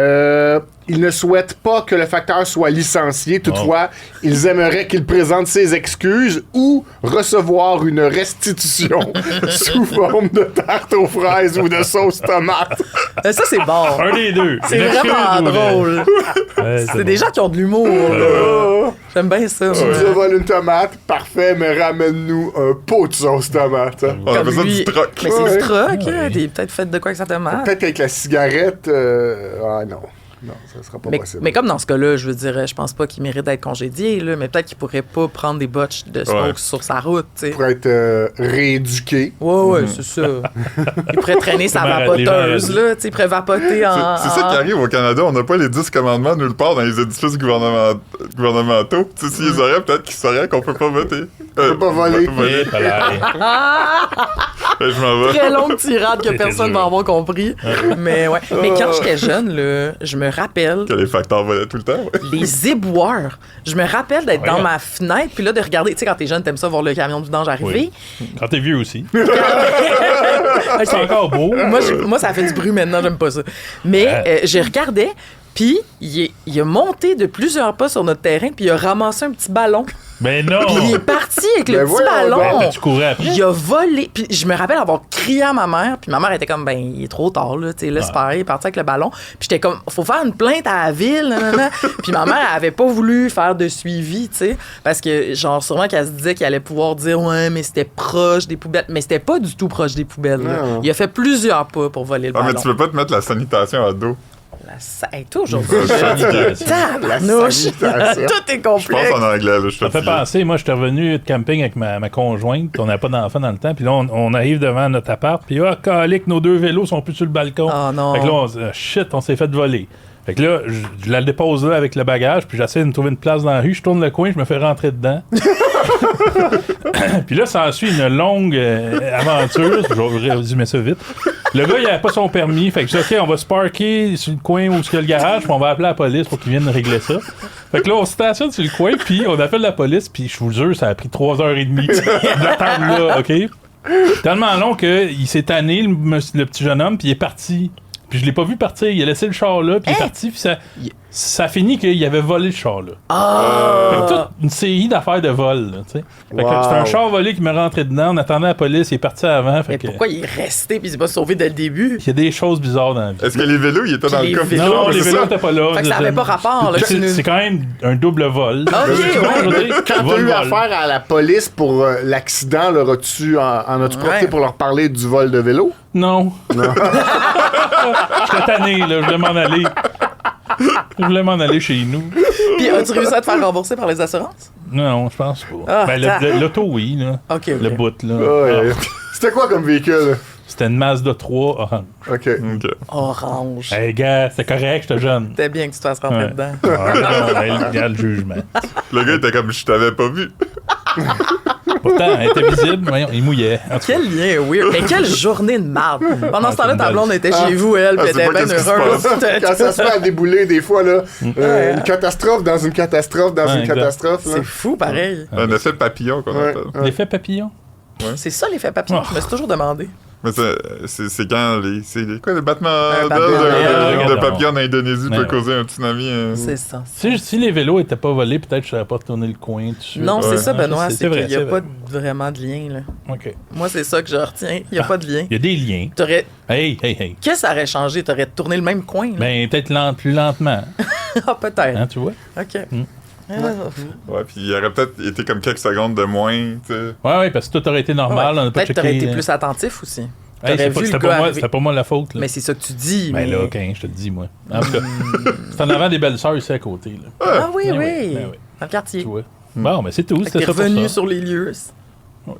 il ne souhaite pas que le facteur soit licencié, toutefois, ils aimeraient qu'il présente ses excuses ou recevoir une restitution sous forme de tarte aux fraises ou de sauce tomate. Ça, c'est bon. Un des deux. C'est Une excuse vraiment ou une- drôle. Ouais, C'est des gens qui ont de l'humour. là. J'aime bien ça. Tu moi. nous as volé une tomate, parfait, mais ramène-nous un pot de sauce tomate. Hein. On appelle ça lui- du troc. Mais c'est Ouais. du troc. Hein. T'es peut-être fait de quoi exactement. Peut-être qu'avec la cigarette, ah non. Non, ça sera pas possible. Mais comme dans ce cas-là, je veux dire, je pense pas qu'il mérite d'être congédié, là, mais peut-être qu'il pourrait pas prendre des botches de smoke Ouais. sur sa route, tu sais. Pour être rééduqué. Ouais, c'est ça. Il pourrait traîner sa Comment les gens vapoteuse, disent. là, tu sais, il pourrait vapoter en... C'est ça qui arrive au Canada, on n'a pas les 10 commandements nulle part dans les édifices gouvernementaux. Tu sais, s'ils les auraient, peut-être qu'ils sauraient qu'on peut pas voter. peut pas voler. Eh, palais. Je m'en vais. Très longue tirade que C'était personne dur. va avoir compris. Mais ouais. Mais quand j'étais jeune, là, je me rappelle Que les facteurs volaient tout le temps, ouais. les éboueurs. Je me rappelle d'être dans Ouais. ma fenêtre, puis là, de regarder, tu sais, quand t'es jeune, t'aimes ça voir le camion du vidange arriver. Quand t'es vieux aussi. Ok. C'est encore beau. Moi, ça fait du bruit maintenant, j'aime pas ça. Mais je regardais, puis il a monté de plusieurs pas sur notre terrain, puis il a ramassé un petit ballon. Ben non. Puis il est parti avec le Ben petit voyons ballon. Ben, tu courais après. Il a volé. Puis je me rappelle avoir crié à ma mère. Puis ma mère était comme, ben, il est trop tard, là. Tu sais, laisse faire. Il est parti avec le ballon. Puis j'étais comme, faut faire une plainte à la ville. Nanana. Puis ma mère, elle avait pas voulu faire de suivi, tu sais. Parce que, genre, sûrement qu'elle se disait qu'elle allait pouvoir dire, ouais, mais c'était proche des poubelles. Mais c'était pas du tout proche des poubelles, là. Non. Il a fait plusieurs pas pour voler le Ah, mais ballon. tu peux pas te mettre la sanitation à dos. Hey, toujours. Sanitation. Tabarnouche. sanitation. Tout est Je pense complexe. en anglais, là. Je suis Ça me fait fatigué. penser, moi, j'étais revenu de camping avec ma conjointe, on n'avait pas d'enfant dans le temps, puis là, on arrive devant notre appart, puis ah, calique, nos deux vélos sont plus sur le balcon. Oh non. Fait que là, on se dit, shit, on s'est fait voler. Fait que là, je la dépose là avec le bagage, puis j'essaie de me trouver une place dans la rue, je tourne le coin, je me fais rentrer dedans. Puis là, ça suit une longue aventure, je vais résumer ça vite. Le gars, il avait pas son permis, fait que je dis, OK, on va se parker sur le coin où il y a le garage, puis on va appeler la police pour qu'ils viennent régler ça. Fait que là, on se stationne sur le coin, puis on appelle la police, puis je vous jure, ça a pris 3h30 d'attendre là, OK? Tellement long qu'il s'est tanné, le petit jeune homme, puis il est parti. Puis je l'ai pas vu partir. Il a laissé le char là, puis il est parti, puis ça a fini qu'il avait volé le char là. Fait que toute une série d'affaires de vol, là, tu sais. Fait que c'est un char volé qui m'est rentré dedans, on attendait la police, il est parti avant. Fait Mais que pourquoi il est resté puis il s'est pas sauvé dès le début? il y a des choses bizarres dans la vie. Est-ce que les vélos, ils étaient dans les le coffre? vélos- Non, les c'est vélos ça? étaient pas là. Fait que ça avait pas rapport, là, C'est tu nous- c'est quand même un double vol. Ok, Tu vois, ouais. je veux dire, Quand t'as vol, eu vol. affaire à la police pour l'accident, leur as-tu en as-tu profité Ouais. pour leur parler du vol de vélo? Non. J'étais tanné, là. Je voulais m'en aller. Je voulais m'en aller chez nous. Puis as-tu réussi à te faire rembourser par les assurances? Non, je pense pas. Ah, Ben, l'auto, oui, là. OK. Le bout, là. Ouais. C'était quoi comme véhicule? C'était une Mazda 3 orange. OK. Ok. Orange. Hey, gars, c'est correct, j'étais jeune. C'était bien que tu te fasses rentrer Ouais. dedans. Ah, non, ben, il y a le jugement. Le gars était comme, je t'avais pas vu. Pourtant, elle était visible, voyons, il mouillait. En tout cas, Quel lien weird. Mais quelle journée de marde. Pendant ce temps-là, c'est ta une blonde était chez vous, elle, puis elle c'est était pas bien qu'est-ce qui se heureuse. Quand ça se fait à débouler, des fois, là, Ouais. une catastrophe dans une catastrophe dans Ouais, une exact. catastrophe. Là. C'est fou, pareil. Un effet papillon, qu'on Ouais. appelle. l'effet papillon. C'est ça l'effet papillon. Oh. Je me suis toujours demandé. Mais c'est quand les battements battement d'ailes d'aile. de papillon en Indonésie Ouais. peut causer un tsunami. C'est ça. Si les vélos étaient pas volés, peut-être que je n'aurais pas tourné le coin tout de suite. Non, c'est Ouais. ça, Benoît. C'est C'est vrai, qu'il n'y a c'est pas vrai. vraiment de lien, là. OK. Moi, c'est ça que je retiens. Il n'y a pas de lien. Il y a des liens. T'aurais... Hey. Qu'est-ce que ça aurait changé? T'aurais tourné le même coin, là? Ben, peut-être plus lentement. Ah, peut-être. Hein, tu vois? OK. Ah, Ouais, puis il aurait peut-être été comme quelques secondes de moins, tu sais. Ouais, parce que tout aurait été normal. ouais. On n'a pas Peut-être que t'aurais checké. été plus attentif aussi. Hey, T'aurais vu le c'était gars arriver. pas moi la faute. Là. Mais c'est ça que tu dis. Ben mais... là, OK, je te le dis, moi. En tout cas, c'est en avant des belles sœurs ici à côté. Là. Ah oui, Ben oui. oui, ben oui. Dans le quartier. Tu vois. Bon, mais c'est tout. Fait que C'était t'es ça pour revenu ça. sur les lieux. Ouais.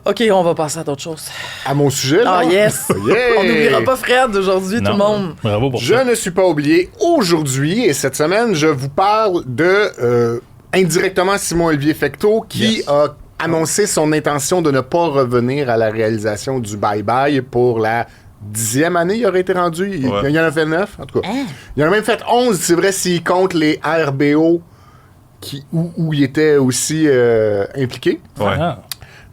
OK, on va passer à d'autres choses. À mon sujet, là. Ah, yes! Yeah! On n'oubliera pas Fred aujourd'hui, tout Non. le monde. Bravo pour Je ça. ne suis pas oublié. Aujourd'hui et cette semaine, je vous parle de indirectement Simon-Olivier Fecteau qui Yes. a annoncé son intention de ne pas revenir à la réalisation du Bye Bye pour la 10e année. Il aurait été rendu. Ouais. Il y en a fait 9, en tout cas. Il en a même fait 11, c'est vrai, s'il compte les RBO où il était aussi impliqué. Ouais. Ah.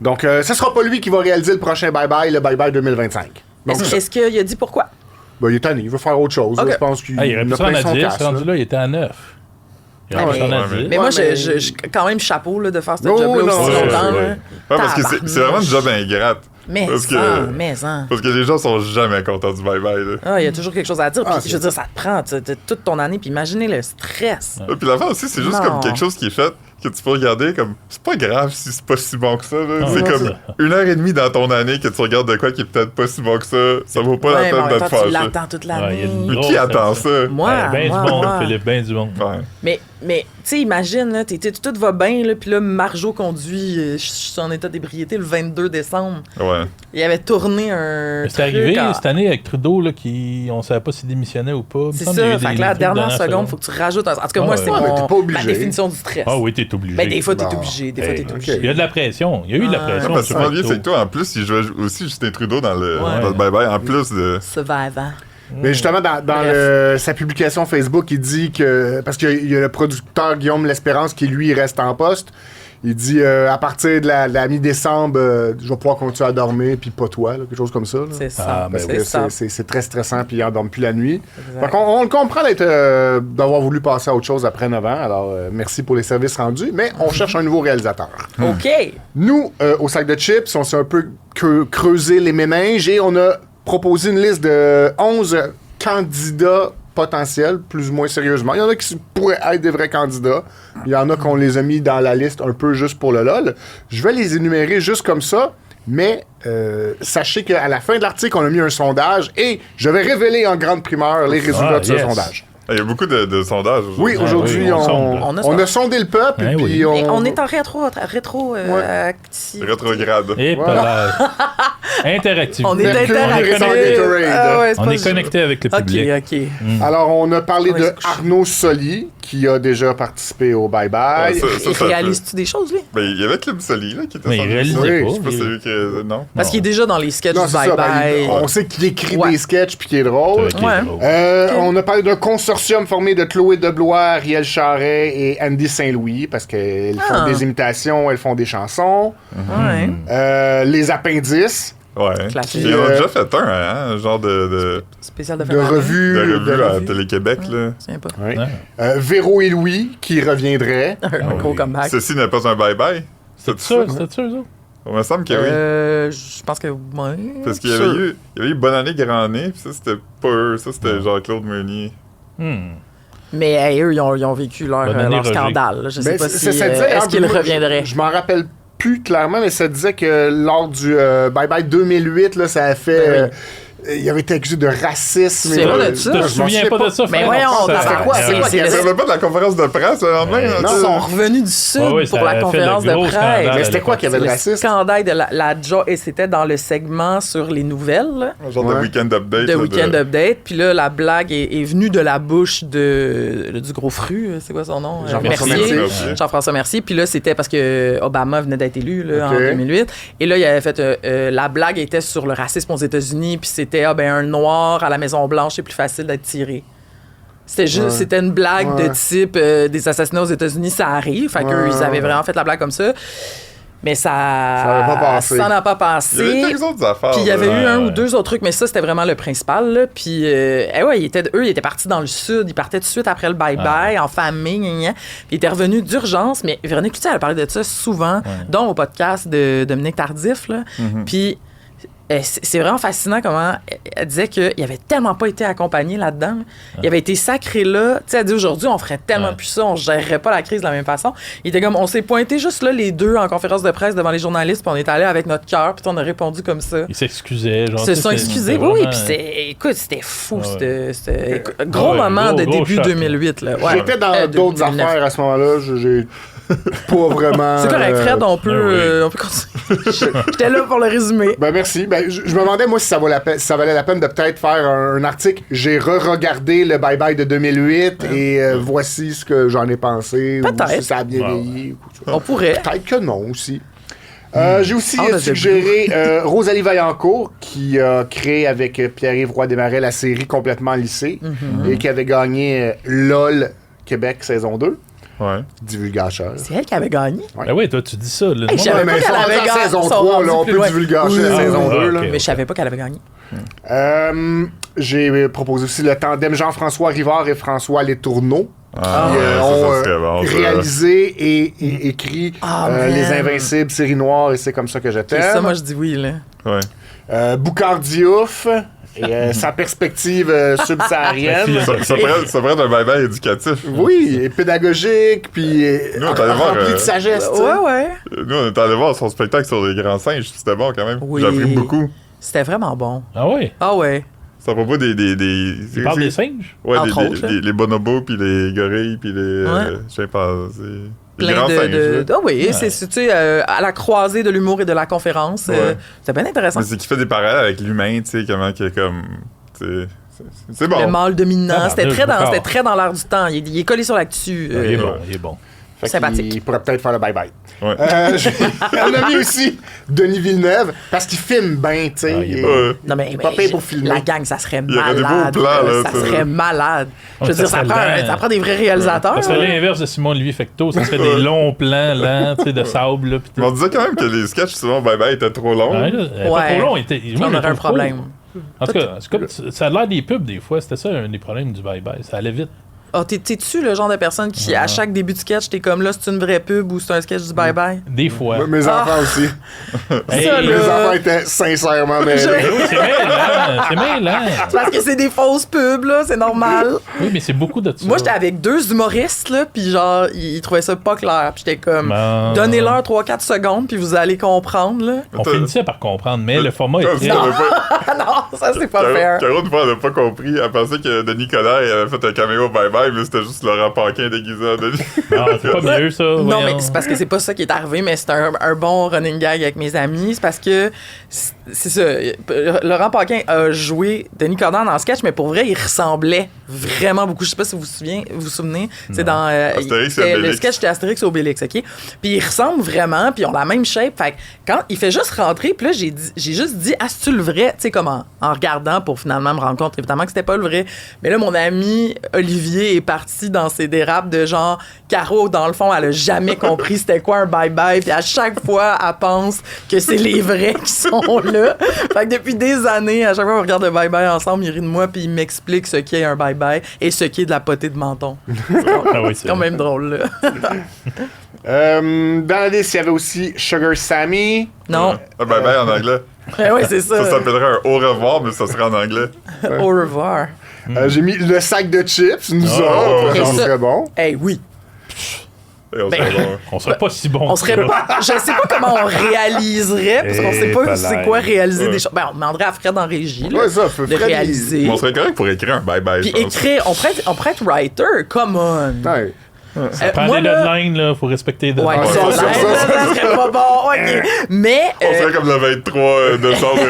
Donc, ce sera pas lui qui va réaliser le prochain Bye Bye, le Bye Bye 2025. Donc, Est-ce qu'il a dit pourquoi? ben, il est tanné, il veut faire autre chose. Ok. là. Je pense qu'il Ah, il aurait pu a se rendre plein à son 10. casse, Rendu là. là, il était à 9. Il aurait pu se rendre à Ouais, 10. Mais moi, mais- je quand même chapeau là, de faire ce Oh, job-là non, aussi ouais, longtemps. ouais. là. Ouais, parce que c'est vraiment une job ingrate. Mais Parce que- Parce que les gens sont jamais contents du bye-bye, là. Ah, il y a toujours quelque chose à dire. Puis, Ah, je veux dire, ça te prend toute ton année. Puis imaginez le stress. Et puis l'affaire aussi, c'est juste Non. comme quelque chose qui est fait, que tu peux regarder comme, c'est pas grave si c'est pas si bon que ça, là. Ah, C'est non, comme c'est 1h30 dans ton année que tu regardes de quoi qui est peut-être pas si bon que ça vaut pas Ouais, la mais en peine même d'être temps, tu fâché. l'attends toute Ouais, il y a l'année. une Mais grosse qui attend tension. ça? Moi, Ben moi, du monde, moi. Philippe, ben du monde. Ouais. Mais tu sais, imagine, là, tout va bien, là, puis là, Marjo conduit, je suis en état d'ébriété le 22 décembre. Ouais. Il avait tourné un. Mais c'est truc arrivé à- cette année avec Trudeau, là, on savait pas s'il démissionnait ou pas. Il me C'est semble qu'il y a ça, eu fait des que là, à la trucs dernière dernière seconde, faut que tu rajoutes un. En tout cas, Ah, moi, ouais. c'est Ouais, mais t'es pas ma obligé. définition du stress. Ah oui, t'es obligé. Ben, des fois, t'es Bon. obligé. Des fois, Hey, t'es ok. obligé. Il y a de la pression. Il y a eu de la Ouais. pression. Ouais, parce que sur Simon-Olivier Trudeau. Fecteau, en plus, il jouait aussi Justin Trudeau dans le Ouais. bye-bye, en plus de... Survivor. Mais justement, dans Bref. sa publication Facebook, il dit que... Parce qu'il y a le producteur Guillaume L'Espérance qui, lui, reste en poste. Il dit, à partir de la mi-décembre, je vais pouvoir continuer à dormir, puis pas toi, là, quelque chose comme ça. là. C'est ça. Ah, ben Parce c'est que ça. c'est très stressant, puis il endorme plus la nuit. Exact. Donc, on le comprend d'avoir voulu passer à autre chose après 9 ans. Alors, merci pour les services rendus, mais on cherche un nouveau réalisateur. OK. Nous, au sac de chips, on s'est un peu creusé les méninges et on a proposé une liste de 11 candidats potentiels, plus ou moins sérieusement. Il y en a qui pourraient être des vrais candidats. Il y en a qu'on les a mis dans la liste un peu juste pour le lol. Je vais les énumérer juste comme ça, mais sachez qu'à la fin de l'article, on a mis un sondage et je vais révéler en grande primeur les résultats de ce yes. sondage. Il y a beaucoup de sondages. Oui, aujourd'hui, oui, on on, sonde. on a sondé le peuple Hein, et puis oui. Mais on est en rétro Rétrograde. Et Voilà. interactif. On est Mercure interactif. récent Gatorade. Ah ouais, c'est On pas est juste- connecté avec le public. OK. Alors, on a parlé Ouais, de c'est couché. Arnaud Soli, qui a déjà participé au Bye Bye. Ouais, ça, Il ça réalise-tu des choses, lui? Ben, il y avait Club Soli, là, qui était Mais il sorti. réalisait Oui, pas. Je sais pas si c'est lui qui... Non? Parce qu'il est déjà dans les sketchs Non, du c'est ça. bye-bye. On sait qu'il écrit Ouais. des sketchs puis qu'il est drôle. Ouais. On a parlé d'un consortium formé de Chloé Deblois, Ariel Charret et Andy Saint-Louis, parce qu'elles font Ah. des imitations, elles font des chansons. Ouais. Les appendices, Ouais. Classique. Ils en ont déjà fait un genre de Spécial de De revue. de revue à revue. Télé-Québec, là. Je sais pas. Ouais. Ouais. Véro et Louis qui reviendraient. Un gros comeback. Ceci n'est pas un bye-bye. C'était ça, eux autres? Il me semble que oui. Je pense que ouais. Parce qu'il y avait eu Bonne année, Grand Nez, puis ça, c'était pas eux. Ça, c'était Jean-Claude Meunier. Mais hey, eux, ils ont vécu leur, Bonne année, leur Roger. scandale. là. Je sais Ben, pas ça si. disait, Est-ce qu'ils moi, reviendraient? Je m'en rappelle plus clairement, mais ça disait que lors du Bye Bye 2008, là, ça a fait. Ben il avait été accusé de racisme. C'est et vrai de- de ça? Tu te Je m'en souviens souviens pas de ça, Mais frère? voyons, Ça- c'était quoi? Ah, C'est quoi? Il y avait pas de la conférence de presse le lendemain. là, non, tu sais. Ils sont revenus du Sud Ouais, ouais, pour ça la a fait conférence de de gros presse. scandales Mais à c'était quoi l'époque. qu'il y avait de Le raciste? scandale de et c'était dans le segment sur les nouvelles, là, Un genre de Ouais. week-end update. de là, Weekend Update. Puis là, la blague est venue de la bouche du gros fru. C'est quoi son nom? Jean-François Mercier. Mercier. Jean-François Mercier. Puis là, c'était parce que Obama venait d'être élu là, Ok. en 2008. Et là, il avait fait... la blague était sur le racisme aux États-Unis. Puis c'était, un noir à la Maison-Blanche, c'est plus facile d'être tiré. C'était juste, Ouais. c'était une blague Ouais. de type des assassinats aux États-Unis, ça arrive. Fait qu'eux, ils avaient vraiment fait la blague comme ça. Mais ça n'a pas passé. ça n'a pas Il y avait passé. quelques autres affaires. Puis il y avait là. eu un ouais. ou deux autres trucs, mais ça, c'était vraiment le principal. Là. Puis, ils étaient partis dans le Sud. Ils partaient tout de suite après le bye-bye, en famille. Gna, gna. Puis ils étaient revenus d'urgence. Mais Véronique Cloutier, elle a parlé de ça souvent, dont au podcast de Dominique Tardif. Là. Puis c'est vraiment fascinant comment elle disait qu'il avait tellement pas été accompagné là-dedans. Il avait été sacré là. Tu sais, elle dit aujourd'hui, on ferait tellement plus ça, on gérerait pas la crise de la même façon. Il était comme, on s'est pointé juste là, les deux, en conférence de presse devant les journalistes, puis on est allé avec notre cœur, puis on a répondu comme ça. Ils s'excusaient. Genre, Ils se tu sais, sont excusés, c'était oui, vraiment- puis écoute, c'était fou, Ouais. c'était gros Ouais, moment de gros début choc, 2008. Là. Ouais. J'étais dans De d'autres 2009. affaires à ce moment-là. J'ai pas vraiment. C'est correct, Fred, on oui. peut continuer. J'étais là pour le résumer. Ben merci. Ben, je me demandais, moi, si ça valait la peine de peut-être faire un article. J'ai re-regardé le Bye Bye de 2008 et voici ce que j'en ai pensé. Ou Peut-être. si ça a bien vieilli. ou tout ça. On pourrait. Peut-être que non aussi. J'ai aussi Ah, ben, suggéré Rosalie Vaillancourt qui a créé avec Pierre-Yves Roy Desmarais la série Complètement lissée et qui avait gagné LOL Québec saison 2. Ouais. Divulgateur. C'est elle qui avait gagné. Ben oui, toi, tu dis ça. Là. Hey, je savais Ouais, pas mais qu'elle ils sont avait rendus à gagné. saison Ils sont 3, là, rendus on plus peut loin. divulgacher Oui, la oui, saison oui. 2. Là. ok. Mais je savais pas qu'elle avait gagné. J'ai proposé aussi le tandem Jean-François Rivard et François Letourneau. Ah, qui ouais, ont ça serait bon, ça. réalisé et écrit man. Les Invincibles, série noire, et c'est comme ça que je Et t'aime. ça, moi, je dis oui, là. Ouais. Boucard Diouf et sa perspective subsaharienne. Ça pourrait être un bye-bye éducatif. Oui, et pédagogique, puis Nous, on est allé voir, rempli de sagesse. tu sais. Ouais, ouais. Nous, on est allé voir son spectacle sur les grands singes. C'était bon quand même. Oui. J'ai appris beaucoup. C'était vraiment bon. Ah oui? Ah ouais. C'est à propos des... Tu parles des singes? Ouais, Entre autres, là. les bonobos, puis les gorilles, puis les... Ouais. je sais pas, les Plein grands singes. là. Ah oui, c'est, tu sais, à la croisée de l'humour et de la conférence. Ouais. C'était bien intéressant. Mais c'est qu'il fait des parallèles avec l'humain, tu sais, comment qu'il est comme... C'est bon. Le mâle dominant. Ah, C'était ben, très, d'accord. c'était très dans l'air du temps. Il est collé sur l'actu. Il est bon, il est bon. Fait Sympathique. qu'il pourrait peut-être faire le bye-bye. Ouais. On a mis aussi Denis Villeneuve, parce qu'il filme bien, tu sais. Ah, il est et- bon. Ouais. Non, mais, Pas payé pour filmer. la gang, ça serait Il y aurait des beaux malade. plans, là, ça tu sais. serait malade. Je veux ça dire, ça serait prend, lent. ça prend des vrais réalisateurs. Ça serait là. l'inverse de Simon-Olivier Fecteau. Ça serait des longs plans lents, tu sais, de sable. Là, pis tout. Mais on disait quand même que les sketchs, souvent, bye-bye, étaient trop longs. Ouais, là, pas Ouais. trop long. Moi, On je le aurait un trouve problème. court. En tout cas, c'est comme, ça a l'air des pubs des fois. C'était ça un des problèmes du bye-bye. Ça allait vite. Oh, t'es-tu le genre de personne qui, à chaque début de sketch, t'es comme là, c'est une vraie pub ou c'est un sketch du bye-bye? Des fois. Ouais, mes enfants aussi. Hey, Ça, Mes là. enfants étaient sincèrement mêlés. c'est mêlant. C'est mêlant. Parce que c'est des fausses pubs, là, c'est normal. Oui, mais c'est beaucoup de ça. Moi, j'étais avec deux humoristes, là, puis genre, ils trouvaient ça pas clair. Puis j'étais comme, Non. donnez-leur 3-4 secondes, puis vous allez comprendre, là. On finissait par comprendre, mais le format est Comme très... si t'avais pas... Ah non, ça, c'est pas fair. Caro, une fois, elle n'a pas compris. Elle pensait que Denis Coderre il avait fait un caméo bye-bye, mais c'était juste Laurent Paquin déguisé en Denis. Ah, c'est pas mieux, ça. Non, voyons. mais c'est parce que c'est pas ça qui est arrivé, mais c'est un bon running gag avec mes amis. C'est parce que, c'est ça, Laurent Paquin a joué Denis Coderre dans le sketch, mais pour vrai, il ressemblait vraiment beaucoup. Je sais pas si vous vous souvenez. C'est dans... Astérix et le Obélix. sketch de Astérix et Obélix, OK? Puis il ressemble vraiment, puis ils ont la même shape. Fait que quand il fait juste rentrer, puis là, j'ai juste dit, ah, c'est-tu le vrai? Tu sais, comme en regardant pour finalement me rendre compte, évidemment, que c'était pas le vrai. Mais là, mon ami Olivier est parti dans ses dérapes de genre, Caro, dans le fond, elle a jamais compris c'était quoi un bye-bye, puis à chaque fois, elle pense que c'est les vrais qui sont là. Fait que depuis des années, à chaque fois qu'on regarde le bye-bye ensemble, il rit de moi, puis il m'explique ce qu'est un bye-bye et ce qu'est de la potée de menton. Ah oui, C'est quand même drôle, là. Dans la liste, il y avait aussi Sugar Sammy. Non. Bye-bye en anglais. Oui, c'est ça. Ça s'appellerait un au revoir, mais ça serait en anglais. Au revoir. J'ai mis le sac de chips, nous Oh, autres. et Ça ça- serait bon. Eh oui. Et on Ben, serait bon. On serait pas si bon. On serait pas. Je sais pas comment on réaliserait, parce qu'on sait pas c'est quoi réaliser des choses. Ben, on demanderait à Fred en régie, là, Ouais, ça, de Fred, il- réaliser. Mais on serait correct pour écrire un bye-bye. Puis je pense. écrire, on pourrait être writer, come on. Ouais. Prends moi, des là- deadlines, là, faut respecter les Ouais, deadlines. ça, ça, ça serait pas bon. OK. Mais. On serait comme le 23 décembre.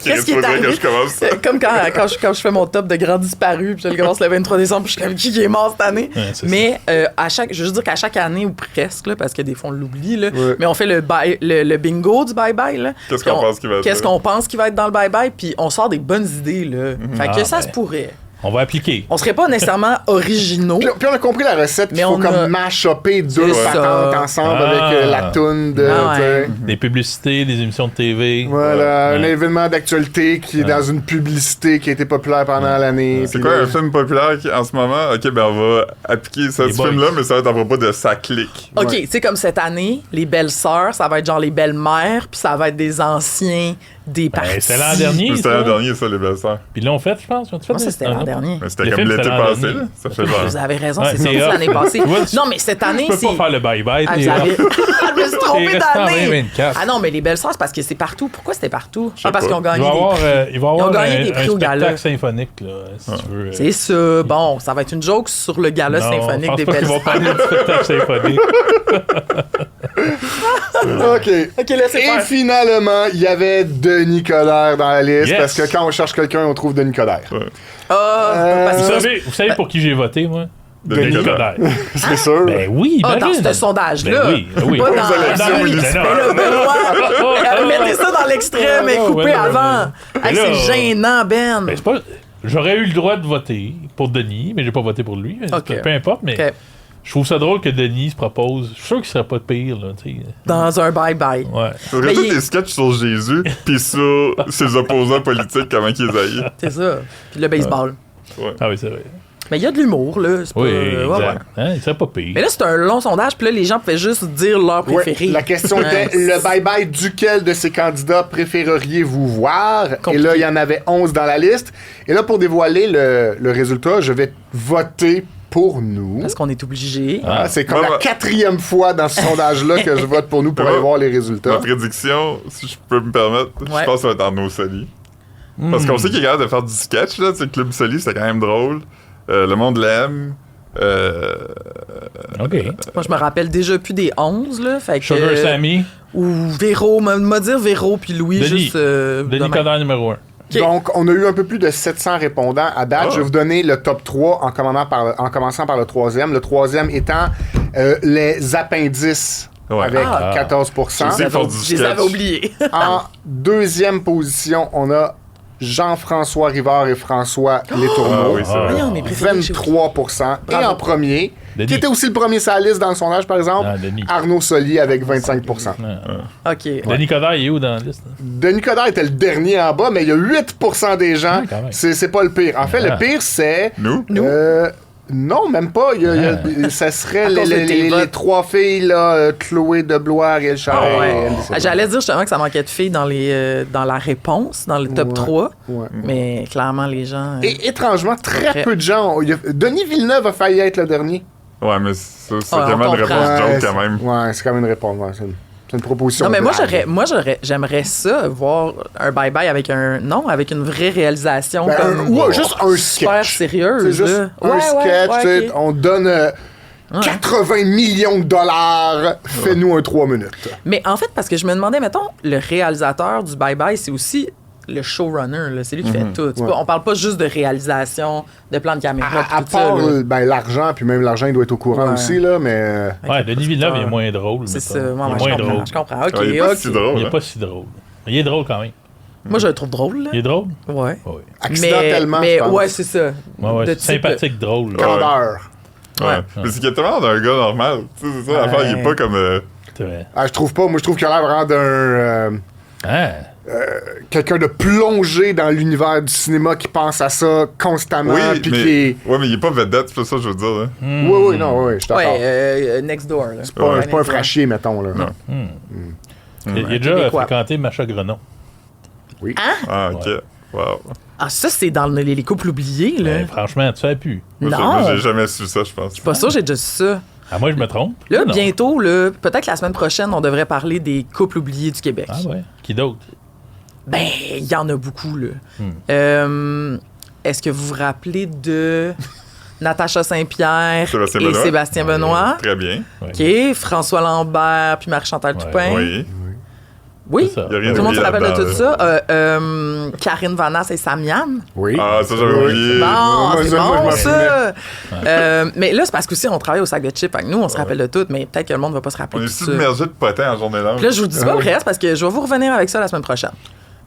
Qu'est-ce qui est faudrait arrivé? que je commence ça. Comme quand je fais mon top de grands disparus, puis je le commence le 23 décembre, puis je suis comme qui est mort cette année. Ouais, c'est Mais je veux juste dire qu'à chaque année, ou presque, là, parce que des fois on l'oublie, là, Ouais. mais on fait le bingo du bye-bye. Là. Qu'est-ce Puis qu'on pense qu'il va être Qu'est-ce là? qu'on pense qu'il va être dans le bye-bye, puis on sort des bonnes idées. Là. Fait que Ah, ça ben. se pourrait. On va appliquer. On serait pas nécessairement originaux. Puis on a compris la recette, Mais qu'il faut on comme a- mash-upper deux C'est patentes ça. ensemble Ah. avec la toune de. Ah ouais. tu sais. Des publicités, des émissions de TV. Voilà, un Ouais. événement d'actualité qui est dans une publicité qui a été populaire pendant l'année. C'est puis quoi là- un film populaire en ce moment? Ok, ben on va appliquer ce Les boys. film-là, mais ça va être à propos de sa clique. OK, Ouais. tu sais, comme cette année, les belles-sœurs, ça va être genre les belles-mères, puis ça va être des anciens des Ben, partis. c'était l'an dernier. C'était ça. l'an dernier, ça, les belles-sœurs. Puis là, on fait, je pense. Ils ont fait Moi, ça, des- c'était Ah, l'an non. dernier. Mais c'était Le comme film, l'été c'était l'an passé, dernier. là. Ça fait genre. Vous avez raison, Ouais, c'est c'est sorti off. l'année passée. Tu vois, Non, mais cette année, Tu peux c'est... pas faire le bye-bye. Ah, t'es vous avez... off. Je me suis trompée T'es resté en d'année. 2024. Ah non, mais les belles-sœurs, c'est parce que c'est partout. Pourquoi c'était partout? sais Parce pas. qu'ils ont Il gagné va y des avoir, prix. il va y Ils ont avoir gagné des un prix au gala. spectacle symphonique, là, si tu veux. C'est ça. Bon, ça va être une joke sur le gala Non, symphonique je pense des pas qu'ils vont belles-sœurs. parler du spectacle symphonique. OK. OK, laissez Et faire. finalement, il y avait Denis Coderre dans la liste Yes. parce que quand on cherche quelqu'un, on trouve Denis Coderre. Ah, parce que Vous savez pour qui j'ai voté, moi? Denis Coderre. C'est sûr. Ben oui, Ah, dans imagine. ce sondage-là. Ben oui, ben oui. Pas dans... Aux élections Dans- municipales. Ben non. Mais là, Benoît, mettez ça dans l'extrême et Oh, coupez ouais, avant. ouais. Hey, Mais là, c'est gênant, Ben. Ben, c'est pas... J'aurais eu le droit de voter pour Denis, mais j'ai pas voté pour lui. Ok. Peu importe, mais OK. je trouve ça drôle que Denis se propose. Je suis sûr qu'il serait pas de pire, là, tu sais. Dans un bye-bye. Ouais. Ça serait Mais tous il- des sketchs sur Jésus, pis sur ses opposants politiques, comment ils les haïssent. C'est ça. Puis le baseball. Ah oui, c'est vrai. Mais il y a de l'humour, là. C'est pas... Oui, ouais, exact. ouais. Hein, il serait pas pire. Mais là, c'est un long sondage, puis là, les gens pouvaient juste dire leur Ouais, préféré. la question Ouais. était le bye-bye duquel de ces candidats préféreriez-vous voir? Compliqué. Et là, il y en avait 11 dans la liste. Et là, pour dévoiler le résultat, je vais voter pour nous. Parce qu'on est obligé. Ah, c'est comme Moi, la ma- 4e fois dans ce sondage-là que je vote pour nous pour aller voir les Ma résultats. prédiction, si je peux me permettre, Ouais. je pense que ça va être Arnaud Soli. Parce qu'on sait qu'il est capable de faire du sketch, là. Tu sais, Club Soli, c'était quand même drôle. Le monde l'aime. OK. Moi, je me rappelle déjà plus des 11, là. Fait que, Sugar Sammy, ou Véro, m'a dire Véro puis Louis, Denis. juste... Denis demain. Coderre numéro 1. Ok. Donc, on a eu un peu plus de 700 répondants à date. Ah. Je vais vous donner le top 3 en commençant par le troisième. Le troisième étant les appendices Ouais. avec Ah. 14%. Je sais. Font du Je les avais sketch. oubliés. En deuxième position, on a Jean-François Rivard et François Ah Letourneau. oui, c'est vrai. Voyons, mes préférés chez vous. 23%. Et Bravo. en premier, Denis. qui était aussi le premier sur la liste dans le sondage, par exemple, Ah, Denis. Arnaud Soli avec 25%. OK. Denis Coderre, il est où dans la liste? hein? Denis Coderre était le dernier en bas, mais il y a 8% des gens. Ouais, quand même. C'est pas le pire. En fait, Ah. le pire, c'est... Nous? Non, même pas. Ça serait À cause de tes les votes. 3 filles, là, Chloé Debloire et El Charret. Ah ouais. et Andy Silva. J'allais dire justement que ça manquait de filles dans la réponse, dans le top Ouais. 3. Ouais. Mais clairement, les gens... Et étrangement, très Après. peu de gens. Denis Villeneuve a failli être le dernier. Ouais, mais c'est Ouais, quand même on une comprend. réponse joke c'est- quand même. Ouais, c'est quand même une réponse. Ouais, c'est une proposition. Non, mais blague. j'aimerais ça, voir un bye-bye avec avec une vraie réalisation. Ben, comme juste un super sketch. sérieuse. C'est juste là. un Ouais, sketch. ouais, tu sais, ok. On donne 80 millions de dollars. Fais-nous un 3 minutes. Mais en fait, parce que je me demandais, mettons, le réalisateur du bye-bye, c'est aussi le showrunner. là. C'est lui qui fait tout. C'est Ouais. pas- on parle pas juste de réalisation, de plan de caméra. À tout part ça, là. l'argent, puis même l'argent, il doit être au courant Ouais. aussi, là, mais... Ouais, Denis Villeneuve, il est moins drôle. C'est mettons. ça. Moi, il est je moins comprends. drôle. Je comprends. OK, Il est pas OK. si drôle. Il est hein. pas si drôle. Il est drôle quand même. Moi, je le trouve drôle. Là. Il est drôle? Ouais. Oui. Accidentellement, mais je pense. ouais, c'est ça. Ouais, De c'est type- sympathique, drôle. là. Candeur. Ouais. Mais c'est qu'il y a tellement d'un gars normal. Tu sais, c'est ça l'affaire, il est pas comme. C'est vrai. Ah, je trouve pas. Moi, je trouve qu'il a l'air vraiment d'un... Hein? quelqu'un de plongé dans l'univers du cinéma qui pense à ça constamment. Oui, Puis mais, qui est... ouais, mais il est pas vedette, c'est pas ça que je veux dire. Là. Oui, non, oui, je suis d'accord. Ouais, Next Door. Là. C'est pas un fraîchier, mettons. Là. Non. Il a déjà Québécois. fréquenté Macha Grenon. Oui. Ah, ok. Wow. Ah, ça, c'est dans les couples oubliés, là. Ben, franchement, tu sais plus. Moi, j'ai jamais su ça, je pense. Pas sûr, j'ai déjà su ça. Ah, moi, je me trompe. Là, Non. bientôt, là, peut-être que la semaine prochaine, on devrait parler des couples oubliés du Québec. Ah, ouais. Qui d'autre? Ben, il y en a beaucoup, là. Est-ce que vous vous rappelez de Natacha Saint-Pierre Sébastien et Benoît. Sébastien Benoît? Très bien. OK. François Lambert puis Marie-Chantal Toupin. Oui. Oui. C'est ça. Il y a rien Tout le monde se oublié rappelle de tout là-dedans, ça. Karine Vanasse et Samian. Oui. Ah, ça, j'avais oublié. Bon, Moi, c'est ça, moi, je bon, m'en ça. Mais là, c'est parce qu'aussi, on travaille au sac de chips avec nous, on se rappelle de tout, mais peut-être que le monde va pas se rappeler On est de tout ça. submergé de potins en journée longue. Puis là, je vous dis pas le reste parce que je vais vous revenir avec ça la semaine prochaine.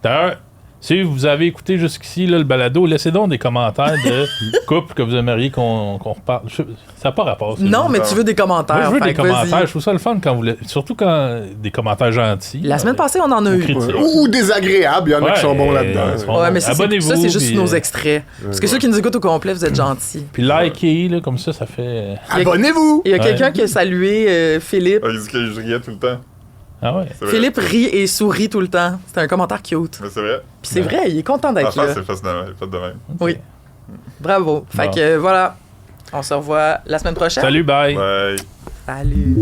D'ailleurs, si vous avez écouté jusqu'ici là, le balado, laissez donc des commentaires de couples que vous aimeriez qu'on reparle. Ça n'a pas rapport. ça. Non, mais tu veux des commentaires. Moi, je veux fait des que vas-y. commentaires. Je trouve ça le fun quand vous... Surtout quand des commentaires gentils. La semaine passée, on en a eu. critique. Ou désagréable, il y en a qui sont bons là-dedans. Ouais, mais ça, c'est Abonnez-vous, juste puis, nos extraits. Parce que ceux qui nous écoutent au complet, vous êtes gentils. Puis likez, là, comme ça fait... Abonnez-vous! Il y a Ouais. quelqu'un qui a salué Philippe. Ah, il dit que je riais tout le temps. Ah ouais. C'est vrai. Philippe rit et sourit tout le temps. C'était un commentaire cute. Mais c'est vrai. Puis c'est vrai, il est content d'être Franchement, là. c'est fascinant. Il est fait de même. Oui. Bravo. Fait Bon. que voilà. On se revoit la semaine prochaine. Salut, bye. Bye. Salut.